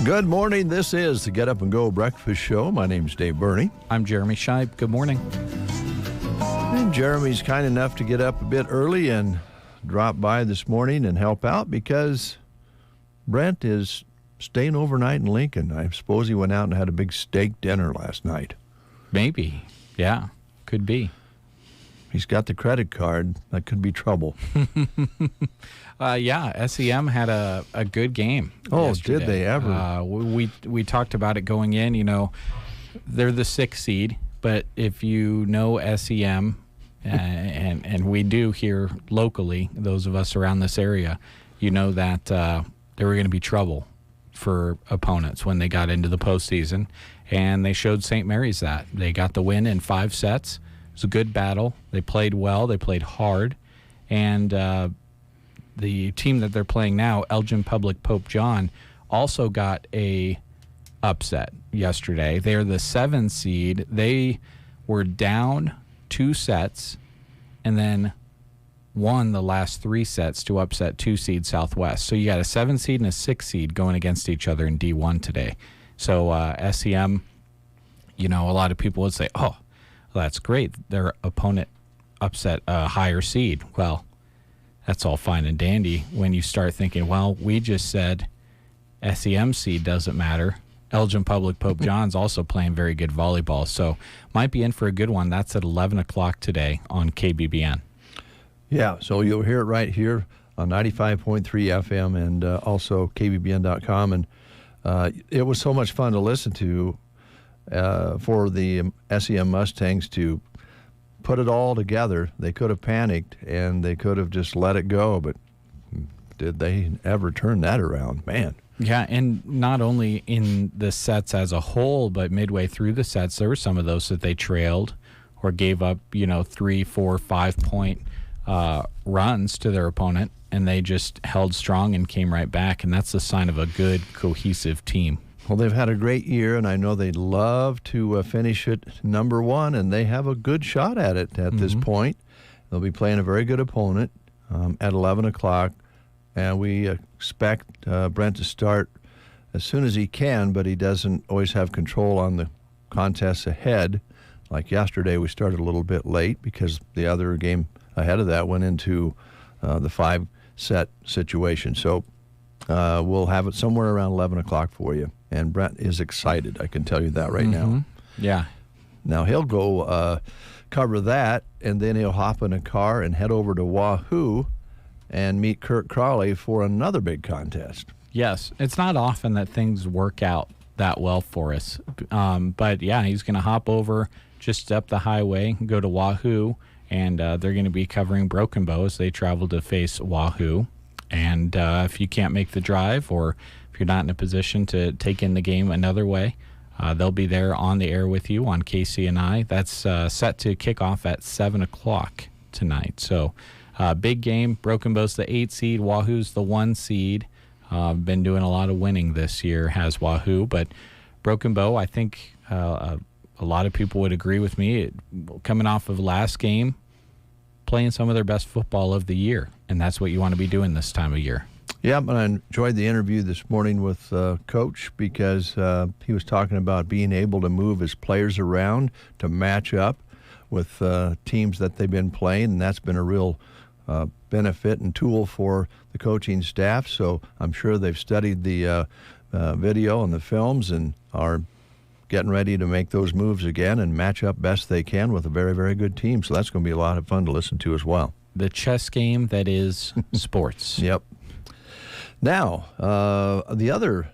Good morning. This is the Get Up and Go Breakfast Show. My name's Dave Burney. I'm Jeremy Scheib. Good morning. And Jeremy's kind enough to get up a bit early and drop by this morning and help out because Brent is staying overnight in Lincoln. I suppose he went out and had a big steak dinner last night. Maybe. Yeah, could be. He's got the credit card. That could be trouble. Yeah, SEM had a good game. Oh, yesterday. Did they ever? We talked about it going in. You know, they're the 6th seed, but if you know SEM, and we do here locally, those of us around this area, you know that there were going to be trouble for opponents when they got into the postseason, and they showed St. Mary's that. They got the win in 5 sets. It was a good battle. They played well. They played hard. And the team that they're playing now, Elgin Public Pope John, also got a upset yesterday. They're the 7th seed. They were down 2 sets and then won the last 3 sets to upset 2 seed Southwest. So you got a 7 seed and a 6 seed going against each other in D1 today. So SEM, you know, a lot of people would say, oh, well, that's great. Their opponent upset a higher seed. Well, that's all fine and dandy when you start thinking, well, we just said SEM seed doesn't matter. Elgin Public Pope John's also playing very good volleyball, so might be in for a good one. That's at 11 o'clock today on KBBN. Yeah, so you'll hear it right here on 95.3 FM and also KBBN.com. And it was so much fun to listen to for the SEM Mustangs to put it all together. They could have panicked and they could have just let it go, but did they ever turn that around? Man. Yeah, and not only in the sets as a whole, but midway through the sets, there were some of those that they trailed or gave up, 3, 4, 5 point runs to their opponent, and they just held strong and came right back, and that's the sign of a good, cohesive team. Well, they've had a great year, and I know they'd love to finish it number 1, and they have a good shot at it at this point. They'll be playing a very good opponent at 11 o'clock, and we expect Brent to start as soon as he can, but he doesn't always have control on the contests ahead. Like yesterday, we started a little bit late because the other game ahead of that went into the 5-set situation. So we'll have it somewhere around 11 o'clock for you. And Brent is excited, I can tell you that right now. Yeah. Now he'll go cover that, and then he'll hop in a car and head over to Wahoo and meet Kirk Crawley for another big contest. Yes. It's not often that things work out that well for us. But, yeah, he's going to hop over just up the highway, go to Wahoo, and they're going to be covering Broken Bow as they travel to face Wahoo. And if you can't make the drive, or if you're not in a position to take in the game another way, they'll be there on the air with you on KCNI. That's set to kick off at 7 o'clock tonight. So big game. Broken Bow's the 8 seed. Wahoo's the 1 seed. Been doing a lot of winning this year, has Wahoo. But Broken Bow, I think a lot of people would agree with me. Coming off of last game, playing some of their best football of the year, and that's what you want to be doing this time of year. Yeah, and I enjoyed the interview this morning with Coach because he was talking about being able to move his players around to match up with teams that they've been playing, and that's been a real benefit and tool for the coaching staff. So I'm sure they've studied the video and the films and are getting ready to make those moves again and match up best they can with a very, very good team. So that's going to be a lot of fun to listen to as well. The chess game that is sports. Yep. Now, the other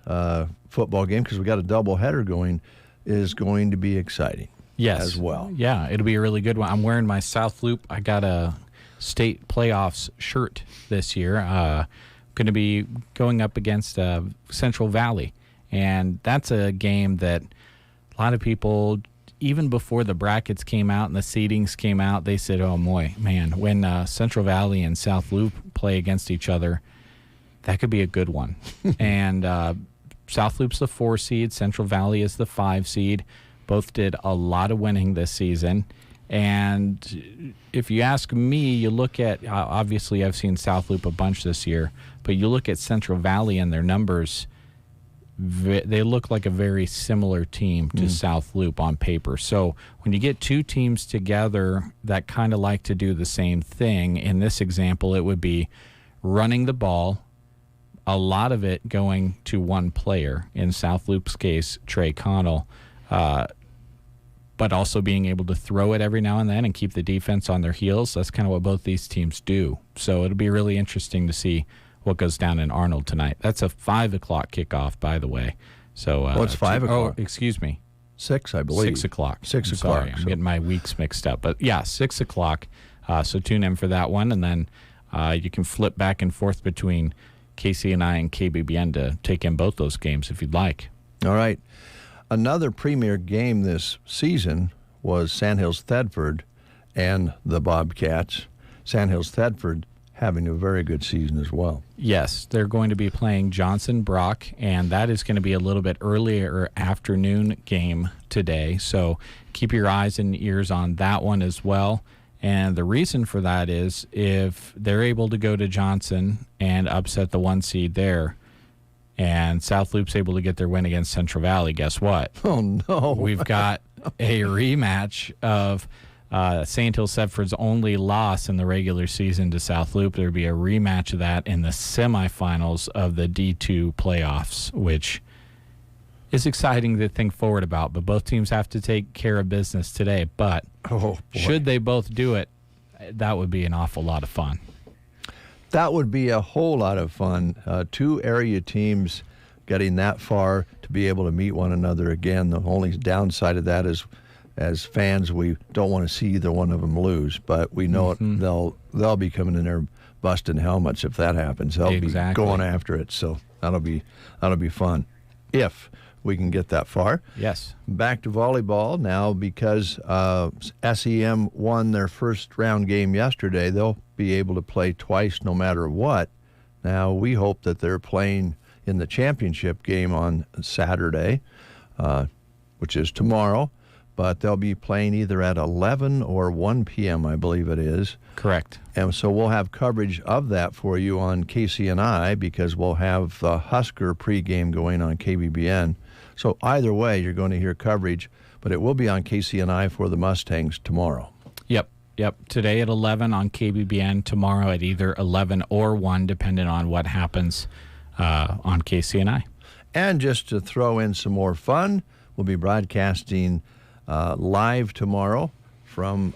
football game, because we got a doubleheader going, is going to be exciting. Yes. As well. Yeah, it'll be a really good one. I'm wearing my South Loop. I got a state playoffs shirt this year. Going to be going up against Central Valley. And that's a game that a lot of people, even before the brackets came out and the seedings came out, they said, oh, boy, man, when Central Valley and South Loop play against each other, that could be a good one. And South Loop's the 4 seed. Central Valley is the 5 seed. Both did a lot of winning this season. And if you ask me, you look at, obviously I've seen South Loop a bunch this year, but you look at Central Valley and their numbers, they look like a very similar team to South Loop on paper. So when you get two teams together that kind of like to do the same thing, in this example, it would be running the ball, a lot of it going to one player, in South Loop's case, Trey Connell, but also being able to throw it every now and then and keep the defense on their heels. That's kind of what both these teams do. So it'll be really interesting to see what goes down in Arnold tonight. That's a 5 o'clock kickoff, by the way. So it's 5 o'clock. Oh, excuse me. 6, I believe. 6 o'clock. 6 o'clock. Sorry, I'm getting my weeks mixed up. But yeah, 6 o'clock. So tune in for that one. And then you can flip back and forth between KCNI and KBBN to take in both those games if you'd like. All right. Another premier game this season was Sandhills Thedford and the Bobcats. Sandhills Thedford having a very good season as well. Yes, they're going to be playing Johnson Brock, and that is going to be a little bit earlier afternoon game today. So keep your eyes and ears on that one as well. And the reason for that is if they're able to go to Johnson and upset the 1 seed there, and South Loop's able to get their win against Central Valley, guess what? Oh, no. We've got a rematch of Sandhills Thedford's only loss in the regular season to South Loop. There'll be a rematch of that in the semifinals of the D2 playoffs, which is exciting to think forward about. But both teams have to take care of business today. But should they both do it, that would be an awful lot of fun. That would be a whole lot of fun. 2 area teams getting that far to be able to meet one another again. The only downside of that is, as fans, we don't want to see either one of them lose, but we know they'll be coming in there busting helmets if that happens. They'll be going after it, so that'll be fun if we can get that far. Yes. Back to volleyball now, because SEM won their first round game yesterday. They'll be able to play twice no matter what. Now we hope that they're playing in the championship game on Saturday, which is tomorrow, but they'll be playing either at 11 or 1 p.m., I believe it is. Correct. And so we'll have coverage of that for you on KCNI, because we'll have the Husker pregame going on KBBN. So either way, you're going to hear coverage, but it will be on KCNI for the Mustangs tomorrow. Yep. Today at 11 on KBBN, tomorrow at either 11 or 1, depending on what happens on KCNI. And just to throw in some more fun, we'll be broadcasting live tomorrow from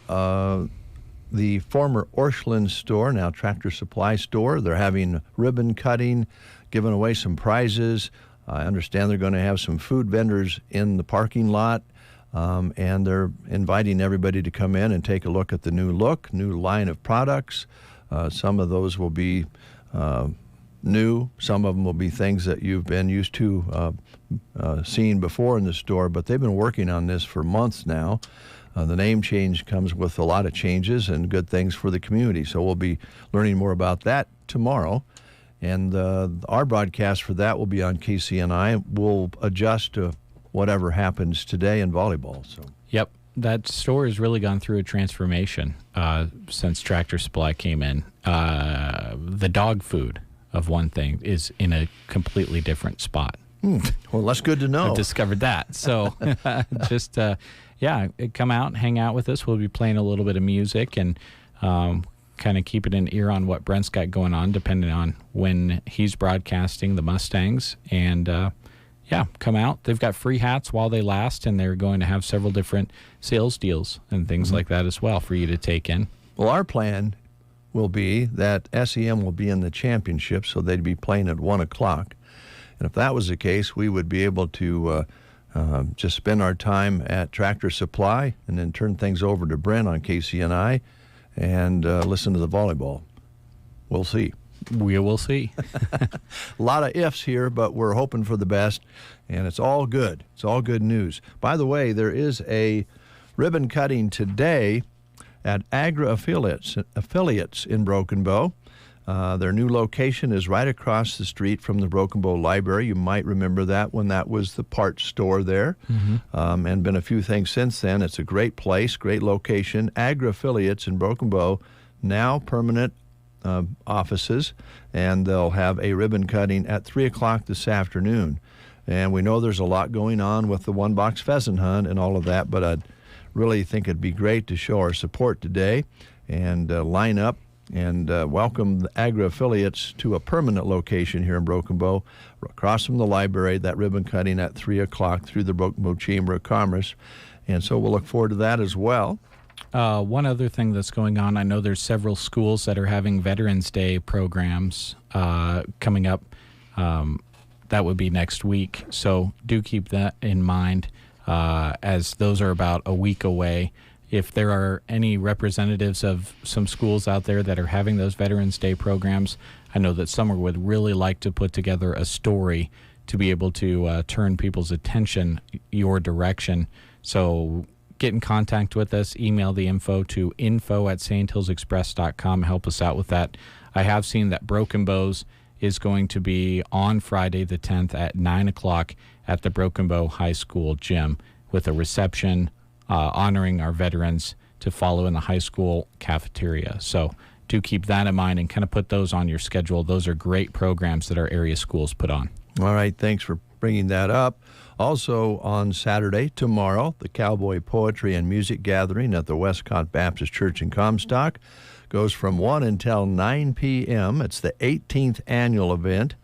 the former Orscheln store, now Tractor Supply store. They're having ribbon cutting, giving away some prizes. I understand they're going to have some food vendors in the parking lot, and they're inviting everybody to come in and take a look at the new line of products. Some of those will be new. Some of them will be things that you've been used to seeing before in the store, but they've been working on this for months now. The name change comes with a lot of changes and good things for the community, so we'll be learning more about that tomorrow. And our broadcast for that will be on KCNI. We'll adjust to whatever happens today in volleyball. So. Yep, that store has really gone through a transformation since Tractor Supply came in. The dog food, of one thing, is in a completely different spot. Well, that's good to know. I've discovered that. So just, come out, hang out with us. We'll be playing a little bit of music and kind of keeping an ear on what Brent's got going on, depending on when he's broadcasting the Mustangs. And, Yeah, come out. They've got free hats while they last, and they're going to have several different sales deals and things like that as well for you to take in. Well, our plan will be that SEM will be in the championship, so they'd be playing at 1 o'clock. And if that was the case, we would be able to just spend our time at Tractor Supply and then turn things over to Brent on KCNI and listen to the volleyball. We'll see. We will see. A lot of ifs here, but we're hoping for the best, and it's all good. It's all good news. By the way, there is a ribbon cutting today at Agra Affiliates in Broken Bow. Their new location is right across the street from the Broken Bow Library. You might remember that when that was the parts store there, and been a few things since then. It's a great place, great location. Agra Affiliates in Broken Bow, now permanent offices, and they'll have a ribbon cutting at 3 o'clock this afternoon. And we know there's a lot going on with the one-box pheasant hunt and all of that, but I'd really think it'd be great to show our support today and line up and welcome the Agra Affiliates to a permanent location here in Broken Bow, across from the library, that ribbon cutting at 3 o'clock through the Broken Bow Chamber of Commerce. And so we'll look forward to that as well. One other thing that's going on, I know there's several schools that are having Veterans Day programs coming up. That would be next week. So do keep that in mind as those are about a week away. If there are any representatives of some schools out there that are having those Veterans Day programs, I know that Summer would really like to put together a story to be able to turn people's attention your direction. So get in contact with us. Email the info to info@sandhillsexpress.com. Help us out with that. I have seen that Broken Bows is going to be on Friday the 10th at 9 o'clock at the Broken Bow High School gym with a reception honoring our veterans to follow in the high school cafeteria. So do keep that in mind and kind of put those on your schedule. Those are great programs that our area schools put on. All right, thanks for bringing that up. Also on Saturday, tomorrow, the Cowboy Poetry and Music Gathering at the Westcott Baptist Church in Comstock goes from 1 until 9 p.m. It's the 18th annual event.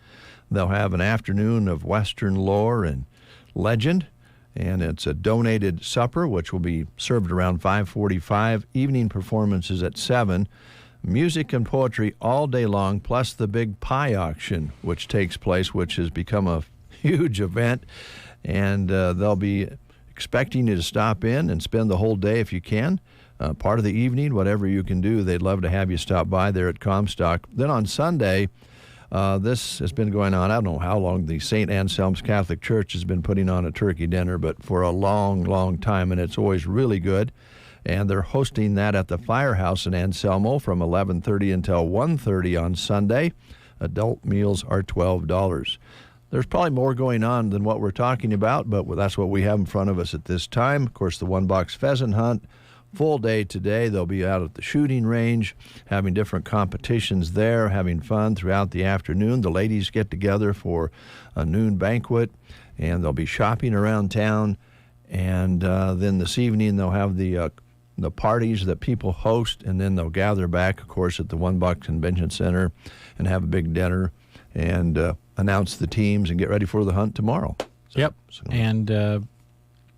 They'll have an afternoon of Western lore and legend, and it's a donated supper, which will be served around 5:45. Evening performances at 7. Music and poetry all day long, plus the big pie auction, which takes place, which has become a huge event. And they'll be expecting you to stop in and spend the whole day if you can. Part of the evening, whatever you can do, they'd love to have you stop by there at Comstock. Then on Sunday, this has been going on, I don't know how long, the St. Anselm's Catholic Church has been putting on a turkey dinner, but for a long, long time, and it's always really good. And they're hosting that at the Firehouse in Anselmo from 11:30 until 1:30 on Sunday. Adult meals are $12. There's probably more going on than what we're talking about, but that's what we have in front of us at this time. Of course, the one-box pheasant hunt, full day today. They'll be out at the shooting range, having different competitions there, having fun throughout the afternoon. The ladies get together for a noon banquet, and they'll be shopping around town. And then this evening, they'll have the parties that people host, and then they'll gather back, of course, at the One Buck Convention Center and have a big dinner and announce the teams and get ready for the hunt tomorrow. So, and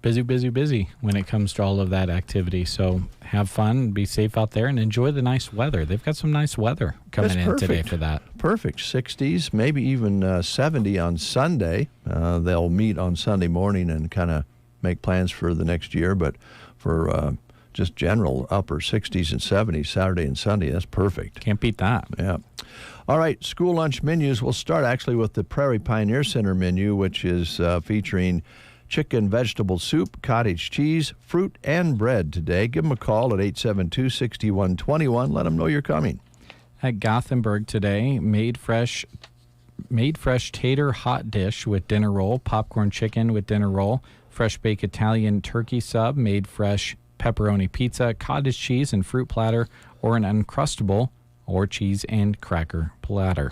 busy when it comes to all of that activity. So have fun, be safe out there, and enjoy the nice weather. They've got some nice weather coming in today for that. Perfect. 60s, maybe even 70 on Sunday. They'll meet on Sunday morning and kind of make plans for the next year, but for just general upper 60s and 70s Saturday and Sunday, that's perfect. Can't beat that. Yeah. All right, school lunch menus. We'll start actually with the Prairie Pioneer Center menu, which is featuring chicken vegetable soup, cottage cheese, fruit, and bread today. Give them a call at 872-6121. Let them know you're coming. At Gothenburg today, made fresh tater hot dish with dinner roll, popcorn chicken with dinner roll, fresh baked Italian turkey sub, made fresh pepperoni pizza, cottage cheese and fruit platter, or an Uncrustable or cheese and cracker platter.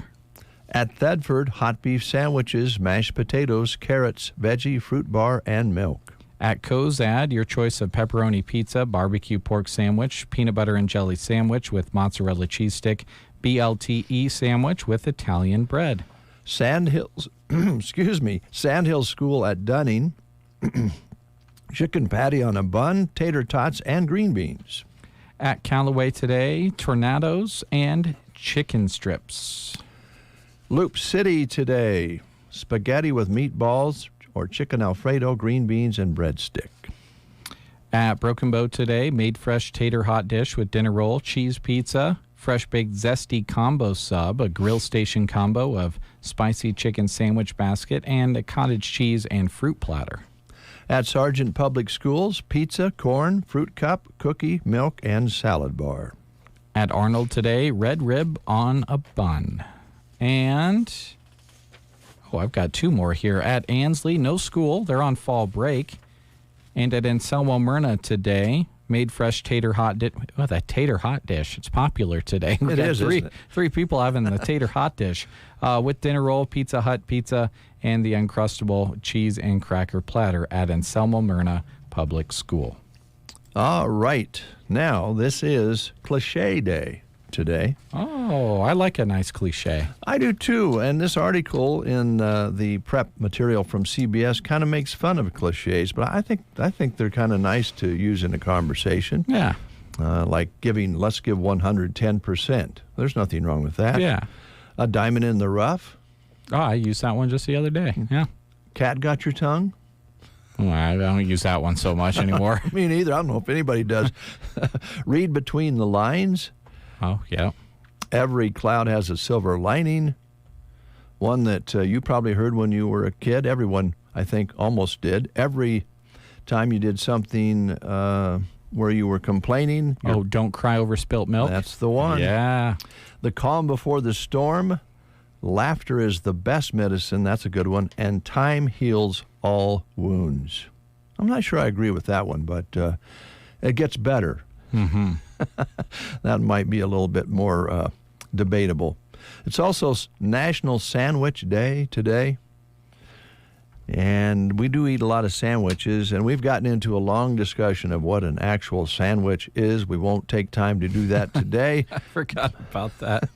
At Thedford, hot beef sandwiches, mashed potatoes, carrots, veggie, fruit bar, and milk. At Cozad, your choice of pepperoni pizza, barbecue pork sandwich, peanut butter and jelly sandwich with mozzarella cheese stick, BLTE sandwich with Italian bread. Sandhills excuse me, Sandhill School at Dunning. Chicken patty on a bun, tater tots, and green beans. At Callaway today, tornadoes and chicken strips. Loup City today, spaghetti with meatballs or chicken Alfredo, green beans, and breadstick. At Broken Bow today, made fresh tater hot dish with dinner roll, cheese pizza, fresh baked zesty combo sub, a grill station combo of spicy chicken sandwich basket, and a cottage cheese and fruit platter. At Sargent Public Schools, pizza, corn, fruit cup, cookie, milk, and salad bar. At Arnold today, red rib on a bun. And, I've got two more here. At Ansley, no school. They're on fall break. And at Anselmo Myrna today, made fresh tater hot dish. Oh, that tater hot dish. It's popular today. It is, isn't it? Three people having the tater hot dish with dinner roll, Pizza Hut pizza, and the Uncrustable cheese and cracker platter at Anselmo Myrna Public School. All right. Now, this is Cliché Day today. Oh, I like a nice cliche. I do too. And this article in the prep material from CBS kind of makes fun of cliches, but I think they're kind of nice to use in a conversation. Yeah. Like let's give 110%. There's nothing wrong with that. Yeah. A diamond in the rough. Oh, I used that one just the other day. Yeah. Cat got your tongue? Well, I don't use that one so much anymore. Me neither. I don't know if anybody does. Read between the lines. Oh, yeah. Every cloud has a silver lining. One that you probably heard when you were a kid. Everyone, I think, almost did. Every time you did something where you were complaining. Oh, don't cry over spilt milk? That's the one. Yeah. The calm before the storm. Laughter is the best medicine. That's a good one. And time heals all wounds. I'm not sure I agree with that one, but it gets better. Mm-hmm. That might be a little bit more debatable. It's also National Sandwich Day today. And we do eat a lot of sandwiches, and we've gotten into a long discussion of what an actual sandwich is. We won't take time to do that today. I forgot about that.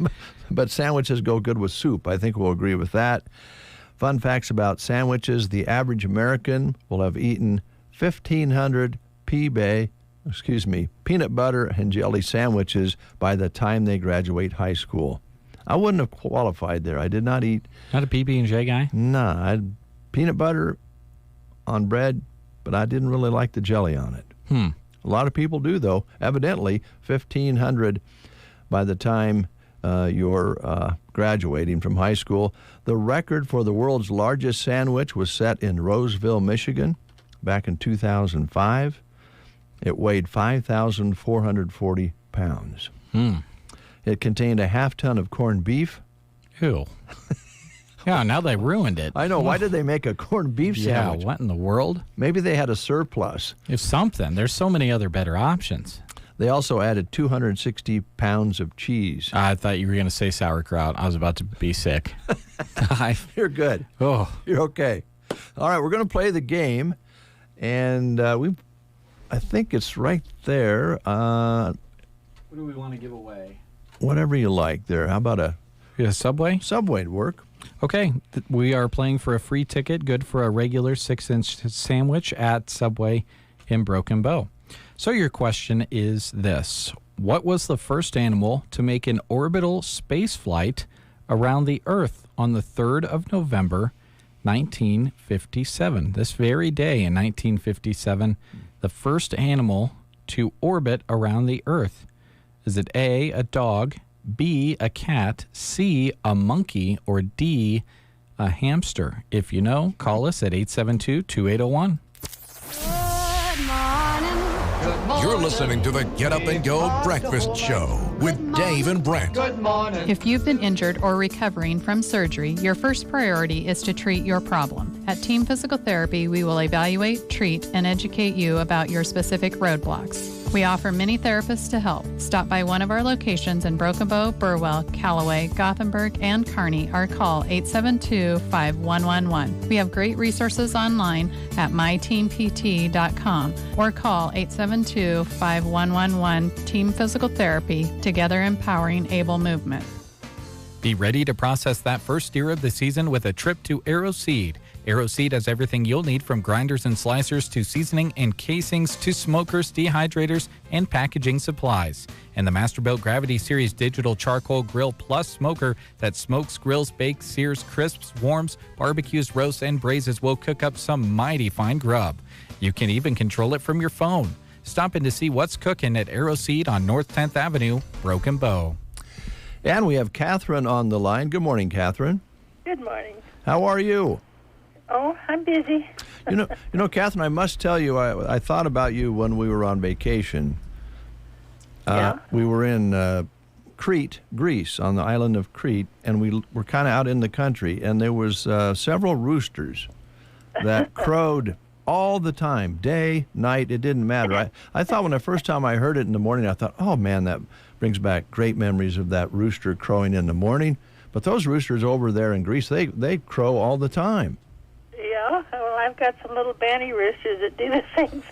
But sandwiches go good with soup. I think we'll agree with that. Fun facts about sandwiches. The average American will have eaten 1,500 peanut butter and jelly sandwiches by the time they graduate high school. I wouldn't have qualified there. I did not eat. Not a PB&J guy? Nah, I had peanut butter on bread, but I didn't really like the jelly on it. A lot of people do, though. Evidently, 1,500 by the time you're graduating from high school. The record for the world's largest sandwich was set in Roseville, Michigan, back in 2005. It weighed 5,440 pounds. It contained a half ton of corned beef. Ew. Yeah, now they ruined it. I know. Why did they make a corned beef sandwich? Yeah, what in the world? Maybe they had a surplus. If something. There's so many other better options. They also added 260 pounds of cheese. I thought you were going to say sauerkraut. I was about to be sick. You're good. Oh. You're okay. All right, we're going to play the game. And I think it's right there. What do we want to give away? Whatever you like there. How about a Subway? Subway'd work. Okay, we are playing for a free ticket, good for a regular 6-inch sandwich at Subway in Broken Bow. So your question is this. What was the first animal to make an orbital space flight around the Earth on the 3rd of November, 1957? This very day in 1957, the first animal to orbit around the Earth. Is it A, a dog, B, a cat, C, a monkey, or D, a hamster? If you know, call us at 872-2801. You're listening to the Get Up and Go Breakfast Show with Dave and Brent. Good morning. If you've been injured or recovering from surgery, your first priority is to treat your problem. At Team Physical Therapy, we will evaluate, treat, and educate you about your specific roadblocks. We offer many therapists to help. Stop by one of our locations in Broken Bow, Burwell, Callaway, Gothenburg, and Kearney, or call 872-5111. We have great resources online at myteampt.com or call 872-5111 Team Physical Therapy, together empowering able movement. Be ready to process that first steer of the season with a trip to Arrow Seed. Arrow Seed has everything you'll need, from grinders and slicers to seasoning and casings to smokers, dehydrators, and packaging supplies. And the Masterbuilt Gravity Series Digital Charcoal Grill Plus Smoker that smokes, grills, bakes, sears, crisps, warms, barbecues, roasts, and braises will cook up some mighty fine grub. You can even control it from your phone. Stop in to see what's cooking at Arrow Seed on North 10th Avenue, Broken Bow. And we have Catherine on the line. Good morning, Catherine. Good morning. How are you? Oh, I'm busy. You know, Catherine, I must tell you, I thought about you when we were on vacation. Yeah. We were in Crete, Greece, on the island of Crete, and we were kind of out in the country, and there was several roosters that crowed all the time, day, night, it didn't matter. I thought when the first time I heard it in the morning, I thought, oh man, that brings back great memories of that rooster crowing in the morning. But those roosters over there in Greece, they crow all the time. Yeah, well, I've got some little banty roosters that do the same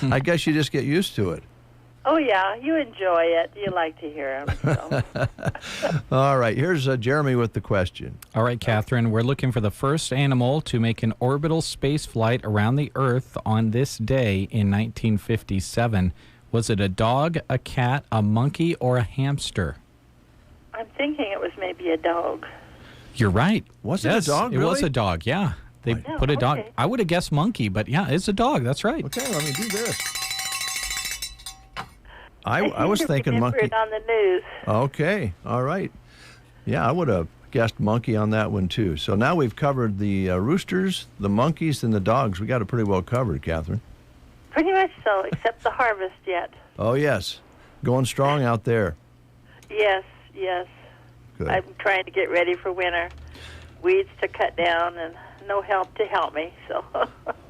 thing. I guess you just get used to it. Oh, yeah, you enjoy it. You like to hear them. So. All right, here's Jeremy with the question. All right, Catherine, we're looking for the first animal to make an orbital space flight around the Earth on this day in 1957. Was it a dog, a cat, a monkey, or a hamster? I'm thinking it was maybe a dog. You're right. Was it a dog, It really? was a dog, yeah. They put a dog. Okay. I would have guessed monkey, but yeah, it's a dog. That's right. Okay, let me do this. I was thinking remember monkey. it on the news. Okay, all right. Yeah, I would have guessed monkey on that one, too. So now we've covered the roosters, the monkeys, and the dogs. We got it pretty well covered, Catherine. Pretty much so, except the harvest yet. Oh, yes. Going strong out there. Yes. Good. I'm trying to get ready for winter. Weeds to cut down and no help to help me. So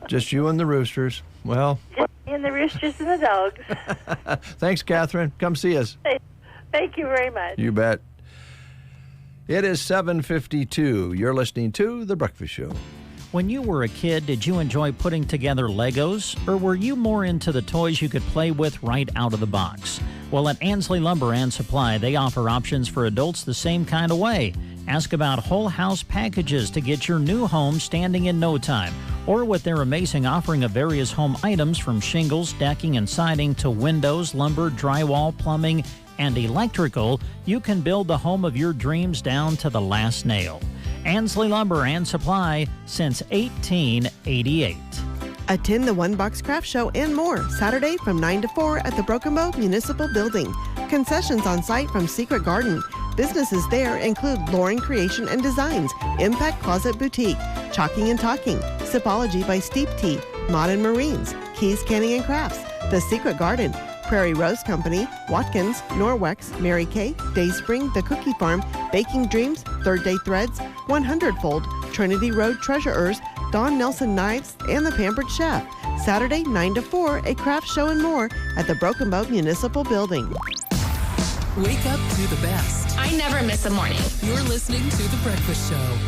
Just you and the roosters. Well, just me and the roosters and the dogs. thanks, Catherine. Come see us. Thank you very much. You bet. It is 7:52. You're listening to The Breakfast Show. When you were a kid, did you enjoy putting together Legos, or were you more into the toys you could play with right out of the box? Well, at Ansley Lumber and Supply, they offer options for adults the same kind of way. Ask about whole house packages to get your new home standing in no time, or with their amazing offering of various home items from shingles, decking, and siding to windows, lumber, drywall, plumbing, and electrical, you can build the home of your dreams down to the last nail. Ansley Lumber and Supply since 1888. Attend the One Box Craft Show and more, Saturday from 9 to 4 at the Broken Bow Municipal Building. Concessions on site from Secret Garden. Businesses there include Lauren Creation and Designs, Impact Closet Boutique, Chalking and Talking, Sipology by Steep Tea, Modern Marines, Keys Canning and Crafts, The Secret Garden, Prairie Rose Company, Watkins, Norwex, Mary Kay, Dayspring, The Cookie Farm, Baking Dreams, Third Day Threads, 100-Fold, Trinity Road Treasurers, Don Nelson Knives, and The Pampered Chef. Saturday, 9 to 4, a craft show and more at the Broken Bow Municipal Building. Wake up to the best. I never miss a morning. You're listening to The Breakfast Show.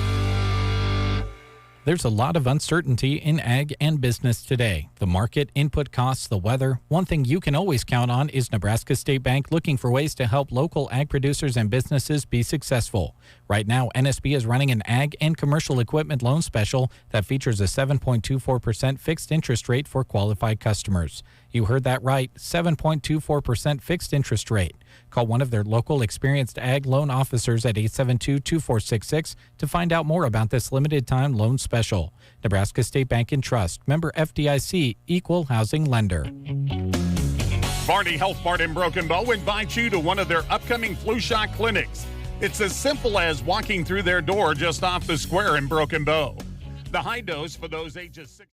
There's a lot of uncertainty in ag and business today. The market, input costs, the weather. One thing you can always count on is Nebraska State Bank looking for ways to help local ag producers and businesses be successful. Right now, NSB is running an ag and commercial equipment loan special that features a 7.24% fixed interest rate for qualified customers. You heard that right, 7.24% fixed interest rate. Call one of their local experienced ag loan officers at 872-2466 to find out more about this limited time loan special. Nebraska State Bank and Trust, member FDIC, equal housing lender. Barney Health Mart in Broken Bow invites you to one of their upcoming flu shot clinics. It's as simple as walking through their door just off the square in Broken Bow. The high dose for those ages 6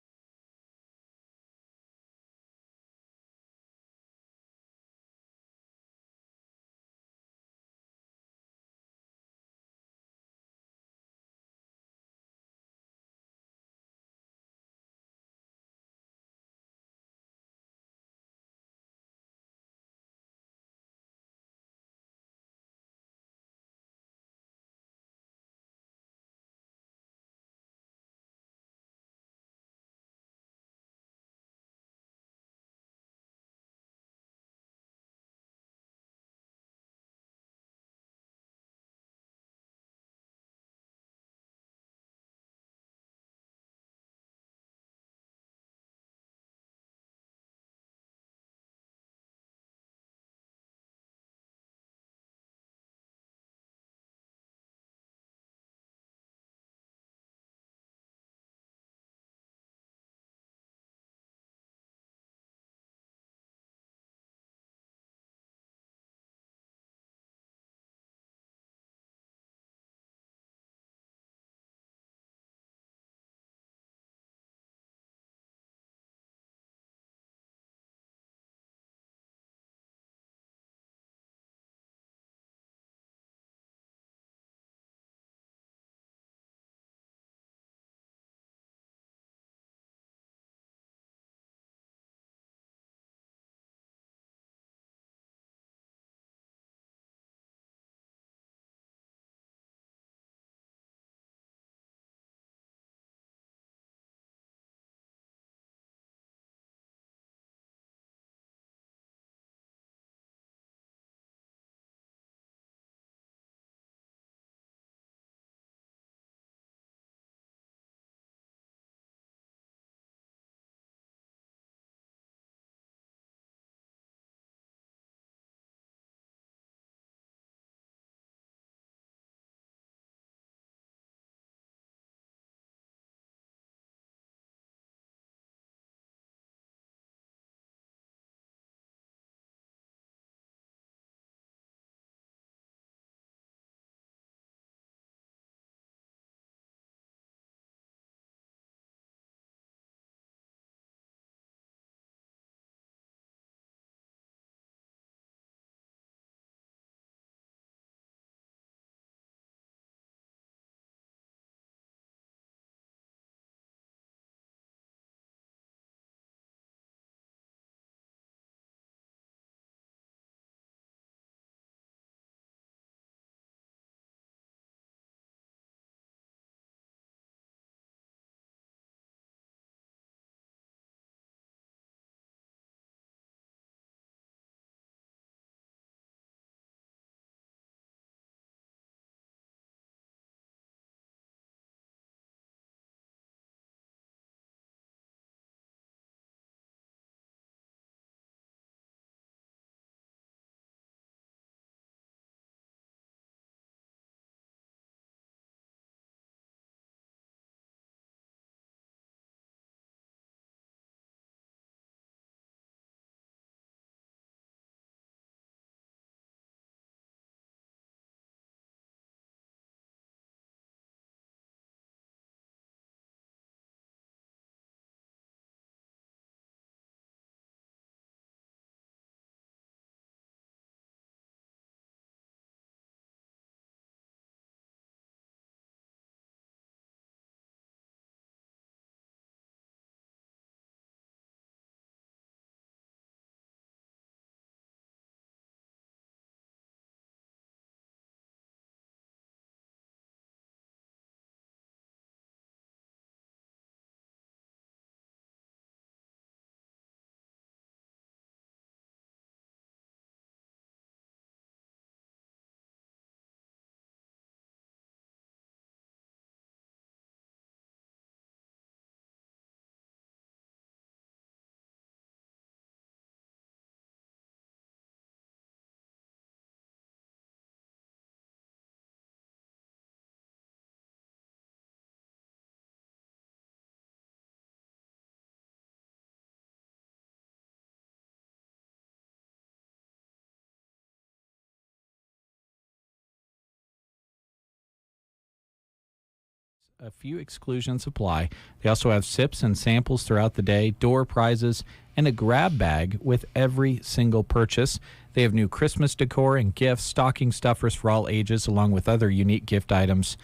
A few exclusions apply. They also have sips and samples throughout the day, door prizes, and a grab bag with every single purchase. They have new Christmas decor and gifts, stocking stuffers for all ages, along with other unique gift items.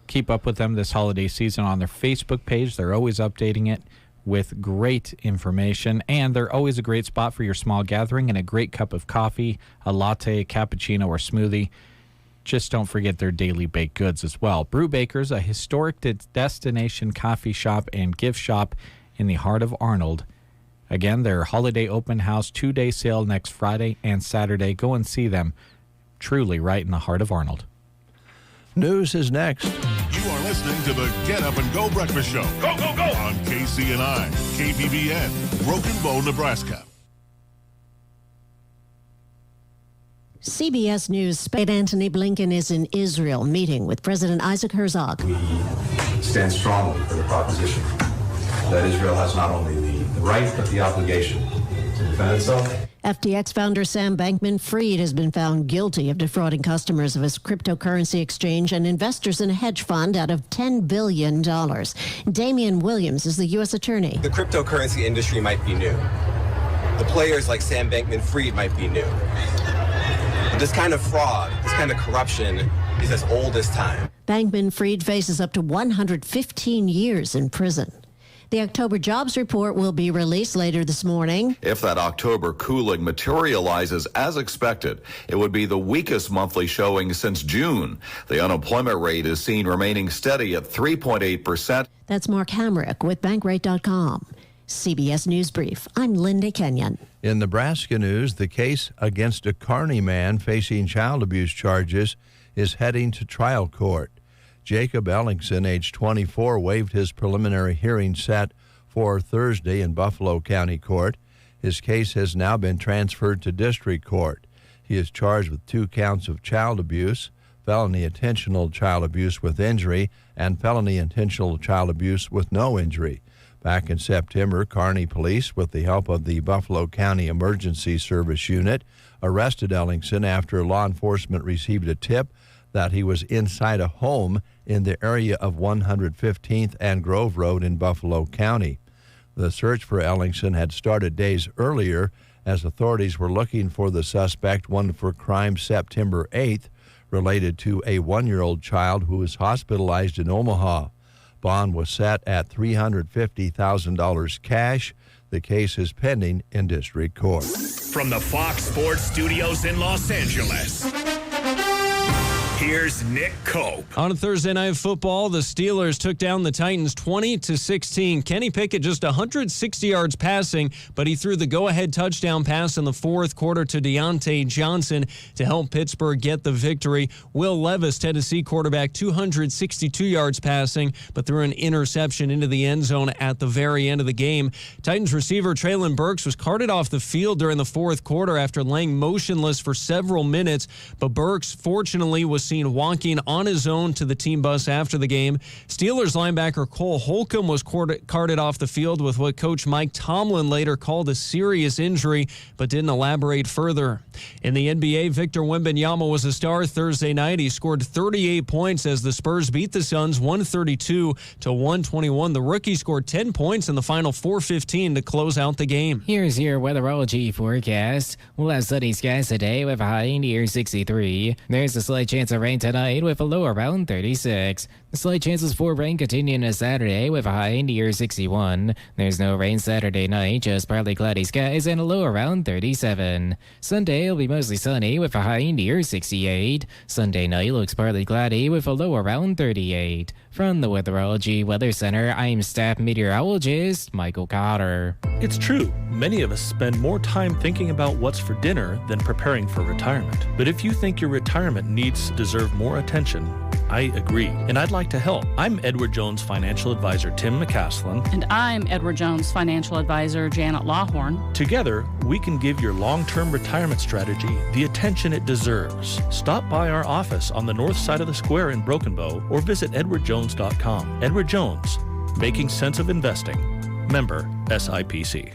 Keep up with them this holiday season on their Facebook page. They're always updating it with great information, and they're always a great spot for your small gathering and a great cup of coffee, a latte, cappuccino, or smoothie. Just don't forget their daily baked goods as well. Brew Bakers, a historic destination coffee shop and gift shop in the heart of Arnold. Again, their holiday open house 2-day sale next Friday and Saturday. Go and see them, truly right in the heart of Arnold. News is next. You are listening to the Get Up and Go Breakfast Show. Go, go, go! On KCNI, KBBN, Broken Bow, Nebraska. CBS News. Anthony Blinken is in Israel meeting with President Isaac Herzog. We stand strongly for the proposition that Israel has not only the right but the obligation to defend itself. FTX founder Sam Bankman-Fried has been found guilty of defrauding customers of his cryptocurrency exchange and investors in a hedge fund out of $10 billion. Damian Williams is the U.S. attorney. The cryptocurrency industry might be new. The players like Sam Bankman-Fried might be new. But this kind of fraud, this kind of corruption is as old as time. Bankman-Fried faces up to 115 years in prison. The October jobs report will be released later this morning. If that October cooling materializes as expected, it would be the weakest monthly showing since June. The unemployment rate is seen remaining steady at 3.8%. That's Mark Hamrick with Bankrate.com. CBS News Brief. I'm Linda Kenyon. In Nebraska news, the case against a Kearney man facing child abuse charges is heading to trial court. Jacob Ellingson, age 24, waived his preliminary hearing set for Thursday in Buffalo County Court. His case has now been transferred to district court. He is charged with 2 counts of child abuse, felony intentional child abuse with injury, and felony intentional child abuse with no injury. Back in September, Kearney police, with the help of the Buffalo County Emergency Service Unit, arrested Ellingson after law enforcement received a tip that he was inside a home in the area of 115th and Grove Road in Buffalo County. The search for Ellingson had started days earlier as authorities were looking for the suspect, one for crime September 8th, related to a 1-year-old child who was hospitalized in Omaha. Bond was set at $350,000 cash. The case is pending in district court. From the Fox Sports Studios in Los Angeles, here's Nick Cope. On a Thursday night football, the Steelers took down the Titans 20-16. Kenny Pickett just 160 yards passing, but he threw the go-ahead touchdown pass in the fourth quarter to Deontay Johnson to help Pittsburgh get the victory. Will Levis, Tennessee quarterback, 262 yards passing, but threw an interception into the end zone at the very end of the game. Titans receiver Traylon Burks was carted off the field during the fourth quarter after laying motionless for several minutes, but Burks fortunately was seen walking on his own to the team bus after the game. Steelers linebacker Cole Holcomb was carted off the field with what Coach Mike Tomlin later called a serious injury, but didn't elaborate further. In the NBA, Victor Wembanyama was a star Thursday night. He scored 38 points as the Spurs beat the Suns 132-121. The rookie scored 10 points in the final 4:15 to close out the game. Here's your weatherology forecast. We'll have sunny skies today with a high near 63. There's a slight chance of rain tonight with a low around 36. The slight chances for rain continue on Saturday with a high near 61. There's no rain Saturday night, just partly cloudy skies and a low around 37. Sunday will be mostly sunny with a high near 68. Sunday night looks partly cloudy with a low around 38. From the Weatherology Weather Center, I'm staff meteorologist Michael Cotter. It's true. Many of us spend more time thinking about what's for dinner than preparing for retirement. But if you think your retirement needs deserve more attention, I agree, and I'd like to help. I'm Edward Jones Financial Advisor Tim McCaslin. And I'm Edward Jones Financial Advisor Janet Lawhorn. Together, we can give your long-term retirement strategy the attention it deserves. Stop by our office on the north side of the square in Broken Bow or visit edwardjones.com. Edward Jones, making sense of investing. Member SIPC.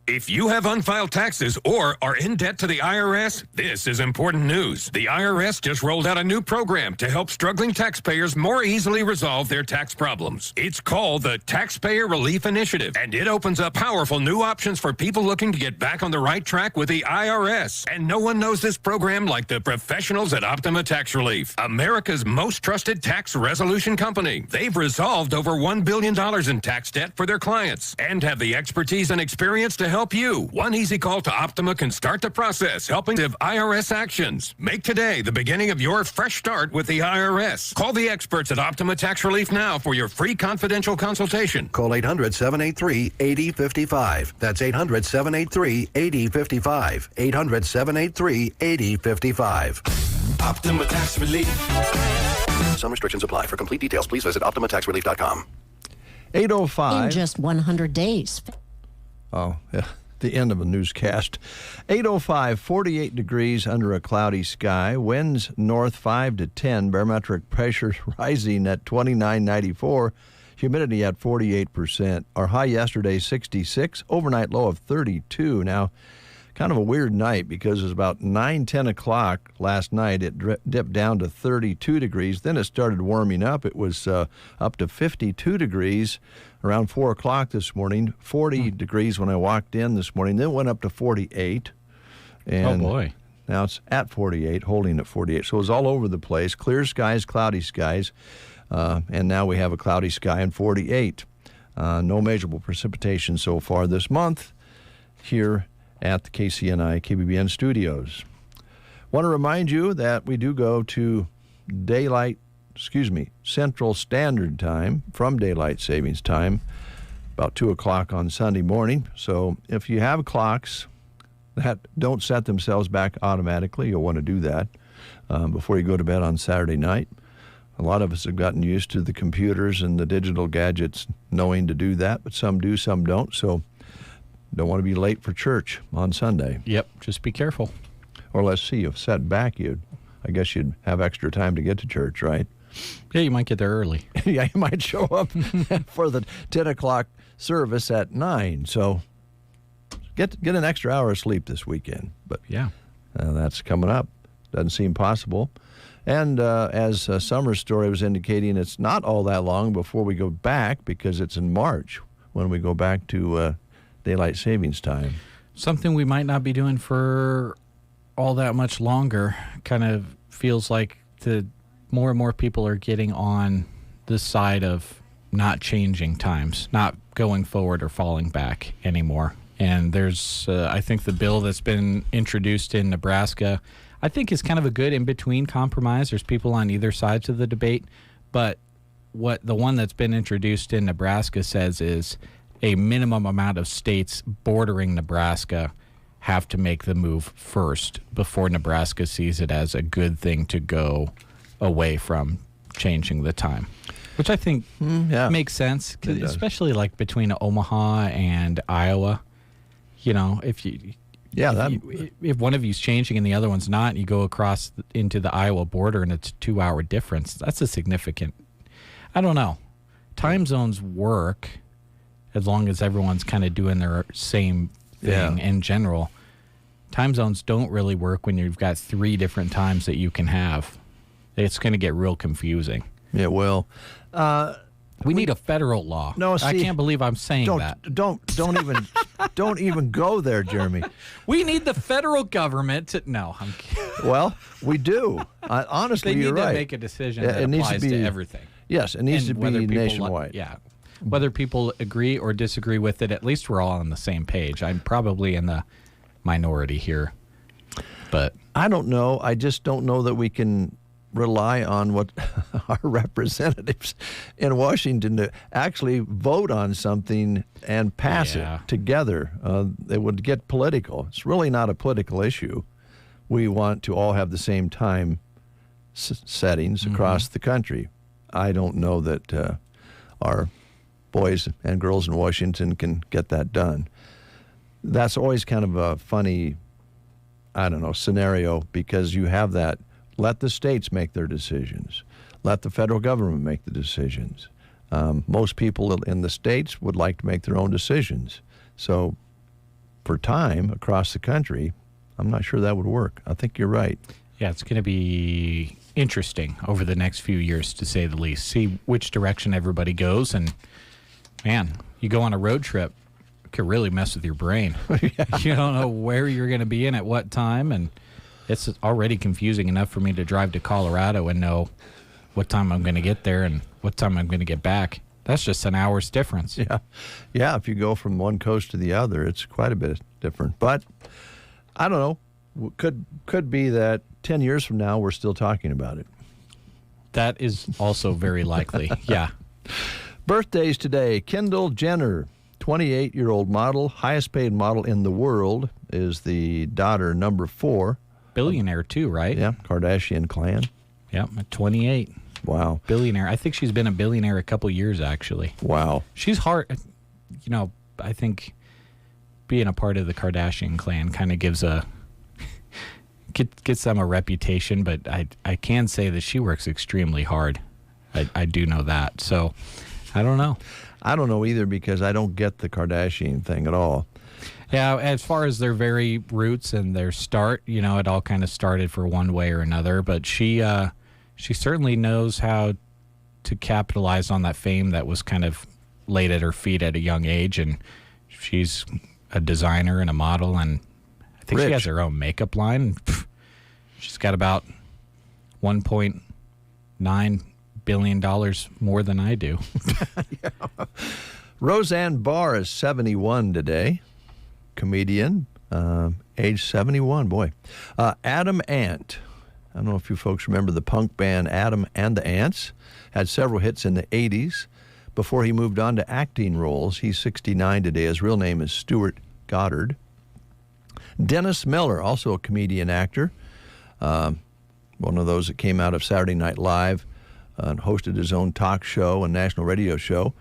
If you have unfiled taxes or are in debt to the IRS, this is important news. The IRS just rolled out a new program to help struggling taxpayers more easily resolve their tax problems. It's called the Taxpayer Relief Initiative, and it opens up powerful new options for people looking to get back on the right track with the IRS. And no one knows this program like the professionals at Optima Tax Relief, America's most trusted tax resolution company. They've resolved over $1 billion in tax debt for their clients and have the expertise and experience to help you. One easy call to Optima can start the process, helping with IRS actions. Make today the beginning of your fresh start with the IRS. Call the experts at Optima Tax Relief now for your free confidential consultation. Call 800-783-8055. That's 800-783-8055. 800-783-8055. Optima Tax Relief. Some restrictions apply. For complete details, please visit OptimaTaxRelief.com. 8:05. In just 100 days. Oh, yeah. The end of a newscast. 8:05, 48 degrees under a cloudy sky. Winds north 5 to 10. Barometric pressure rising at 29.94. Humidity at 48%. Our high yesterday, 66. Overnight low of 32. Now, kind of a weird night because it was about 10 o'clock last night. It dipped down to 32 degrees. Then it started warming up. It was up to 52 degrees around 4 o'clock this morning. 40 degrees when I walked in this morning. Then it went up to 48. And oh, boy. Now it's at 48, holding at 48. So it was all over the place. Clear skies, cloudy skies. And now we have a cloudy sky and 48. No measurable precipitation so far this month here at the KCNI KBBN studios. Want to remind you that we do go to Central Standard Time from Daylight Savings Time about 2 o'clock on Sunday morning. So if you have clocks that don't set themselves back automatically, you'll want to do that before you go to bed on Saturday night. A lot of us have gotten used to the computers and the digital gadgets knowing to do that, but some do, some don't. So don't want to be late for church on Sunday. Yep, just be careful. Or let's see, if set back, I guess you'd have extra time to get to church, right? Yeah, you might get there early. Yeah, you might show up for the 10 o'clock service at 9. So get an extra hour of sleep this weekend. But yeah, that's coming up. Doesn't seem possible. And as Summer's story was indicating, it's not all that long before we go back because it's in March when we go back to Daylight Savings Time. Something we might not be doing for all that much longer. Kind of feels like more and more people are getting on the side of not changing times, not going forward or falling back anymore. And there's, I think the bill that's been introduced in Nebraska, I think is kind of a good in-between compromise. There's people on either sides of the debate. But what the one that's been introduced in Nebraska says is a minimum amount of states bordering Nebraska have to make the move first before Nebraska sees it as a good thing to go away from changing the time, which I think makes sense, especially like between Omaha and Iowa. You know, if one of you's changing and the other one's not, and you go across into the Iowa border and it's a 2-hour difference, that's a significant, I don't know. Time zones work as long as everyone's kind of doing their same thing in general. Time zones don't really work when you've got 3 different times that you can have. It's going to get real confusing. It will. We need a federal law. No, see, I can't believe I'm saying that. Don't even go there, Jeremy. We need the federal government to. No, I'm kidding. Well, we do. Honestly, you're right. They need to make a decision that applies to everything. Yes, it needs to be nationwide. Whether people agree or disagree with it, at least we're all on the same page. I'm probably in the minority here, but I don't know. I just don't know that we can rely on what our representatives in Washington to actually vote on something and pass it together. It would get political. It's really not a political issue. We want to all have the same time settings across the country. I don't know that our boys and girls in Washington can get that done. That's always kind of a funny, scenario, because you have that. Let the states make their decisions. Let the federal government make the decisions. Most people in the states would like to make their own decisions. So for time across the country, I'm not sure that would work. I think you're right. Yeah, it's going to be interesting over the next few years, to say the least. See which direction everybody goes. And, man, you go on a road trip, it could really mess with your brain. You don't know where you're going to be in at what time. And it's already confusing enough for me to drive to Colorado and know what time I'm going to get there and what time I'm going to get back. That's just an hour's difference. Yeah, if you go from one coast to the other, it's quite a bit different. But I don't know. Could be that 10 years from now we're still talking about it. That is also very likely. Yeah. Birthdays today. Kendall Jenner, 28-year-old model, highest paid model in the world, is the daughter number 4. Billionaire too, right? Yeah, Kardashian clan. Yeah, at 28. Wow. Billionaire. I think she's been a billionaire a couple years, actually. Wow. She's hard. You know, I think being a part of the Kardashian clan kind of gives gets them a reputation, but I can say that she works extremely hard. I do know that. So, I don't know. I don't know either, because I don't get the Kardashian thing at all. Yeah, as far as their very roots and their start, you know, it all kind of started for one way or another, but she certainly knows how to capitalize on that fame that was kind of laid at her feet at a young age, and she's a designer and a model, and I think she has her own makeup line. She's got about $1.9 billion more than I do. Yeah. Roseanne Barr is 71 today. Comedian, age 71, boy. Adam Ant. I don't know if you folks remember the punk band Adam and the Ants. Had several hits in the 80s before he moved on to acting roles. He's 69 today. His real name is Stuart Goddard. Dennis Miller, also a comedian actor. One of those that came out of Saturday Night Live and hosted his own talk show and national radio show.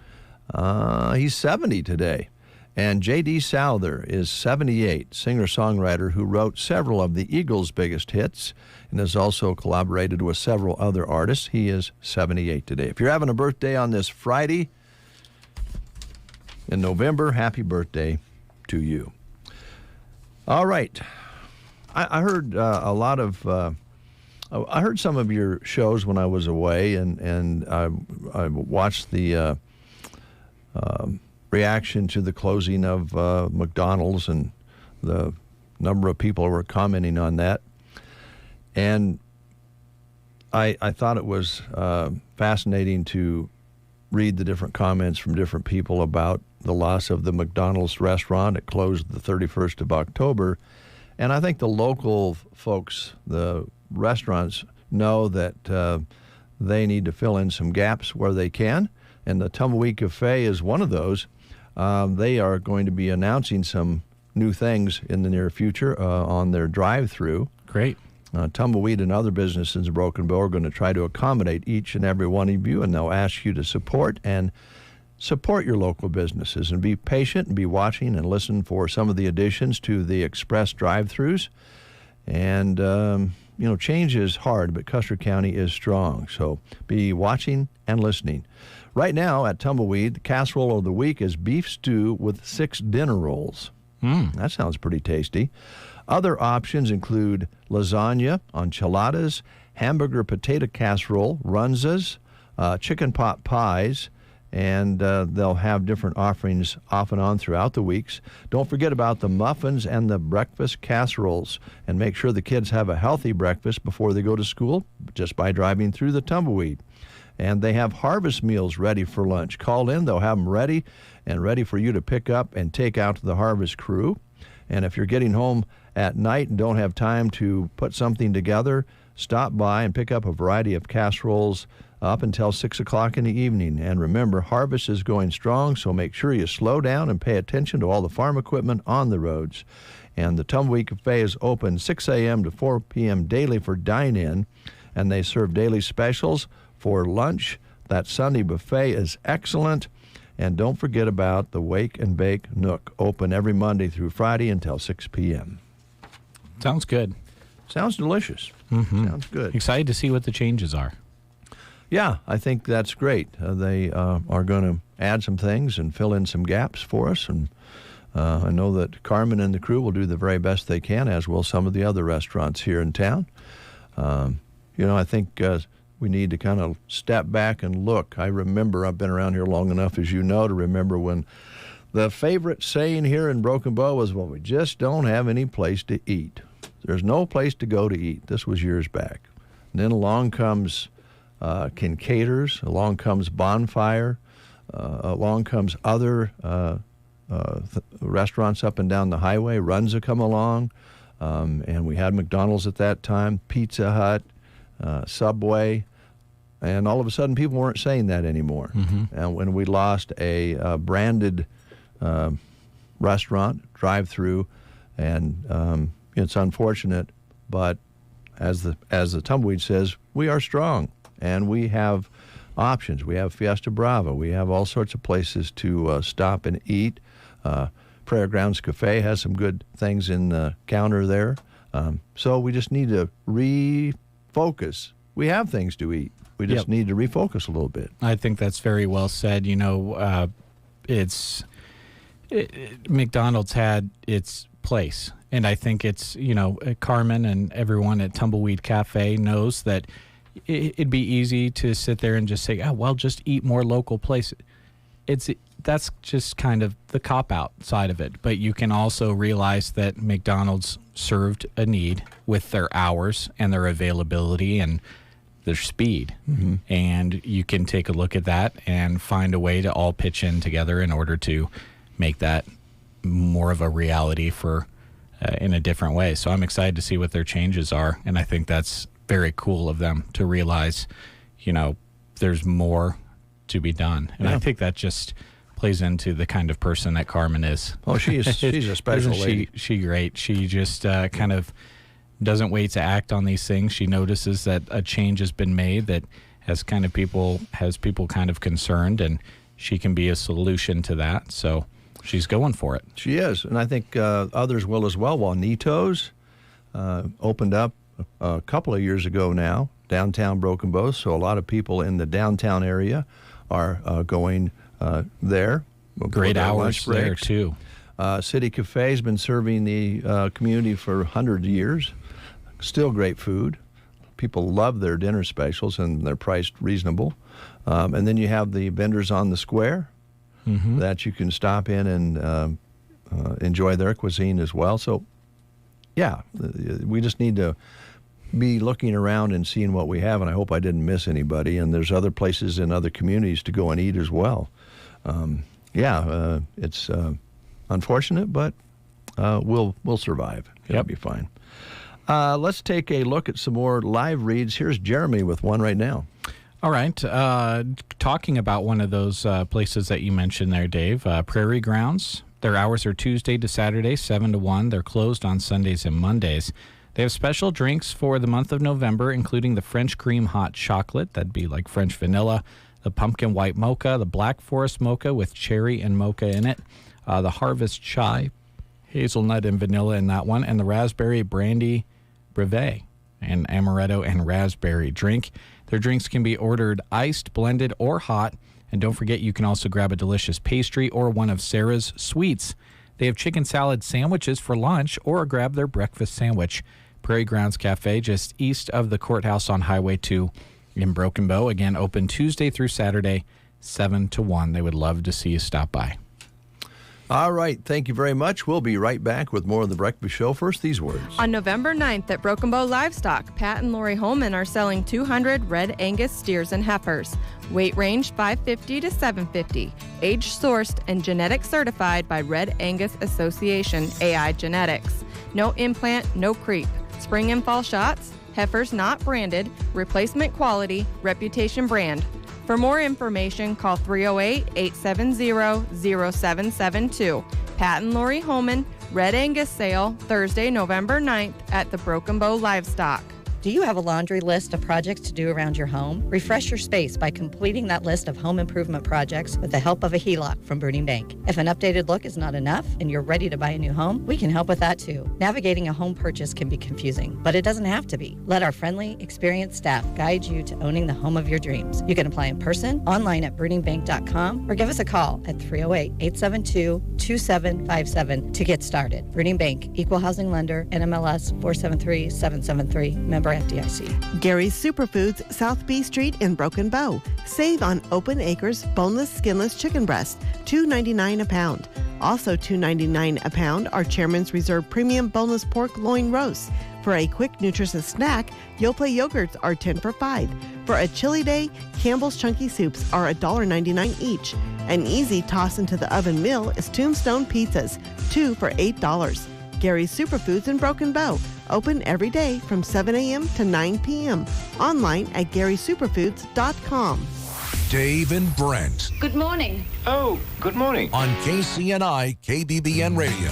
He's 70 today. And J.D. Souther is 78, singer-songwriter who wrote several of the Eagles' biggest hits and has also collaborated with several other artists. He is 78 today. If you're having a birthday on this Friday in November, happy birthday to you. All right. I heard a lot of... I heard some of your shows when I was away, and I watched the... reaction to the closing of McDonald's, and the number of people were commenting on that. And I thought it was fascinating to read the different comments from different people about the loss of the McDonald's restaurant. It closed the 31st of October. And I think the local folks, the restaurants, know that they need to fill in some gaps where they can. And the Tumbleweed Cafe is one of those. They are going to be announcing some new things in the near future on their drive-through. Great. Tumbleweed and other businesses in Broken Bow are going to try to accommodate each and every one of you, and they'll ask you to support your local businesses, and be patient and be watching and listen for some of the additions to the express drive-throughs. And, change is hard, but Custer County is strong. So be watching and listening. Right now at Tumbleweed, the casserole of the week is beef stew with 6 dinner rolls. That sounds pretty tasty. Other options include lasagna, enchiladas, hamburger potato casserole, runzas, chicken pot pies, and they'll have different offerings off and on throughout the weeks. Don't forget about the muffins and the breakfast casseroles, and make sure the kids have a healthy breakfast before they go to school just by driving through the Tumbleweed. And they have harvest meals ready for lunch. Call in, they'll have them ready for you to pick up and take out to the harvest crew. And if you're getting home at night and don't have time to put something together, stop by and pick up a variety of casseroles up until 6 o'clock in the evening. And remember, harvest is going strong, so make sure you slow down and pay attention to all the farm equipment on the roads. And the Tumbleweed Cafe is open 6 a.m. to 4 p.m. daily for dine-in, and they serve daily specials for lunch. That Sunday buffet is excellent. And don't forget about the Wake and Bake Nook, open every Monday through Friday until 6 p.m. Sounds good. Sounds delicious. Mm-hmm. Sounds good. Excited to see what the changes are. Yeah, I think that's great. They are going to add some things and fill in some gaps for us, and I know that Carmen and the crew will do the very best they can, as will some of the other restaurants here in town. I think we need to kind of step back and look. I remember, I've been around here long enough, as you know, to remember when the favorite saying here in Broken Bow was, well, we just don't have any place to eat. There's no place to go to eat. This was years back. And then along comes Kincaid's, along comes Bonfire, along comes other restaurants up and down the highway. Runs have come along, and we had McDonald's at that time, Pizza Hut, Subway, and all of a sudden people weren't saying that anymore. And when we lost a branded restaurant, drive-through, and it's unfortunate, but as the tumbleweed says, we are strong, and we have options. We have Fiesta Brava. We have all sorts of places to stop and eat. Prayer Grounds Cafe has some good things in the counter there. So we just need to refocus. We have things to eat. We just need to refocus a little bit. I think that's very well said. McDonald's had its place. And I think it's, Carmen and everyone at Tumbleweed Cafe knows that it'd be easy to sit there and just say, oh, well, just eat more local places. That's just kind of the cop-out side of it. But you can also realize that McDonald's served a need with their hours and their availability and their speed. And you can take a look at that and find a way to all pitch in together in order to make that more of a reality for in a different way. So I'm excited to see what their changes are. And I think that's very cool of them to realize, there's more to be done. And I think that just plays into the kind of person that Carmen is. Oh, she's a special lady. She great. She just kind of doesn't wait to act on these things. She notices that a change has been made that has people kind of concerned, and she can be a solution to that. So she's going for it. She is, and I think others will as well. Juanito's opened up a couple of years ago now, downtown Broken Bow, so a lot of people in the downtown area are going there. Great hours there, too. City Cafe has been serving the community for 100 years. Still great food. People love their dinner specials, and they're priced reasonable. And then you have the vendors on the square that you can stop in and enjoy their cuisine as well. So, we just need to be looking around and seeing what we have, and I hope I didn't miss anybody. And there's other places in other communities to go and eat as well. It's unfortunate, but we'll survive. It'll be fine. Let's take a look at some more live reads. Here's Jeremy with one right now. All right. Talking about one of those places that you mentioned there, Dave, Prairie Grounds. Their hours are Tuesday to Saturday, 7 to 1. They're closed on Sundays and Mondays. They have special drinks for the month of November, including the French cream hot chocolate. That'd be like French vanilla, the pumpkin white mocha, the black forest mocha with cherry and mocha in it, the harvest chai, hazelnut and vanilla in that one, and the raspberry brandy brevet, and amaretto and raspberry drink. Their drinks can be ordered iced, blended, or hot. And don't forget, you can also grab a delicious pastry or one of Sarah's sweets. They have chicken salad sandwiches for lunch, or grab their breakfast sandwich. Prairie Grounds Cafe, just east of the courthouse on Highway 2 in Broken Bow. Again, open Tuesday through Saturday, 7 to 1. They would love to see you stop by. All right. Thank you very much. We'll be right back with more of The Breakfast Show. First, these words. On November 9th at Broken Bow Livestock, Pat and Lori Holman are selling 200 Red Angus steers and heifers. Weight range 550 to 750. Age sourced and genetic certified by Red Angus Association, AI Genetics. No implant, no creep. Spring and fall shots. Heifers not branded. Replacement quality. Reputation brand. For more information, call 308-870-0772. Pat and Lori Holman, Red Angus sale, Thursday, November 9th at the Broken Bow Livestock. Do you have a laundry list of projects to do around your home? Refresh your space by completing that list of home improvement projects with the help of a HELOC from Bruning Bank. If an updated look is not enough and you're ready to buy a new home, we can help with that too. Navigating a home purchase can be confusing, but it doesn't have to be. Let our friendly, experienced staff guide you to owning the home of your dreams. You can apply in person, online at bruningbank.com, or give us a call at 308-872-2757 to get started. Bruning Bank, Equal Housing Lender, NMLS 473773, member FDIC. Gary's Superfoods, South B Street in Broken Bow. Save on Open Acres boneless, skinless chicken breast, $2.99 a pound. Also $2.99 a pound are Chairman's Reserve Premium Boneless Pork Loin Roasts. For a quick, nutritious snack, Yoplait yogurts are 10 for $5. For a chilly day, Campbell's Chunky Soups are $1.99 each. An easy toss into the oven meal is Tombstone Pizzas, 2 for $8. Gary's Superfoods in Broken Bow, open every day from 7 a.m. to 9 p.m. Online at GarySuperfoods.com. Dave and Brent. Good morning. Oh, good morning. On KCNI KBBN Radio.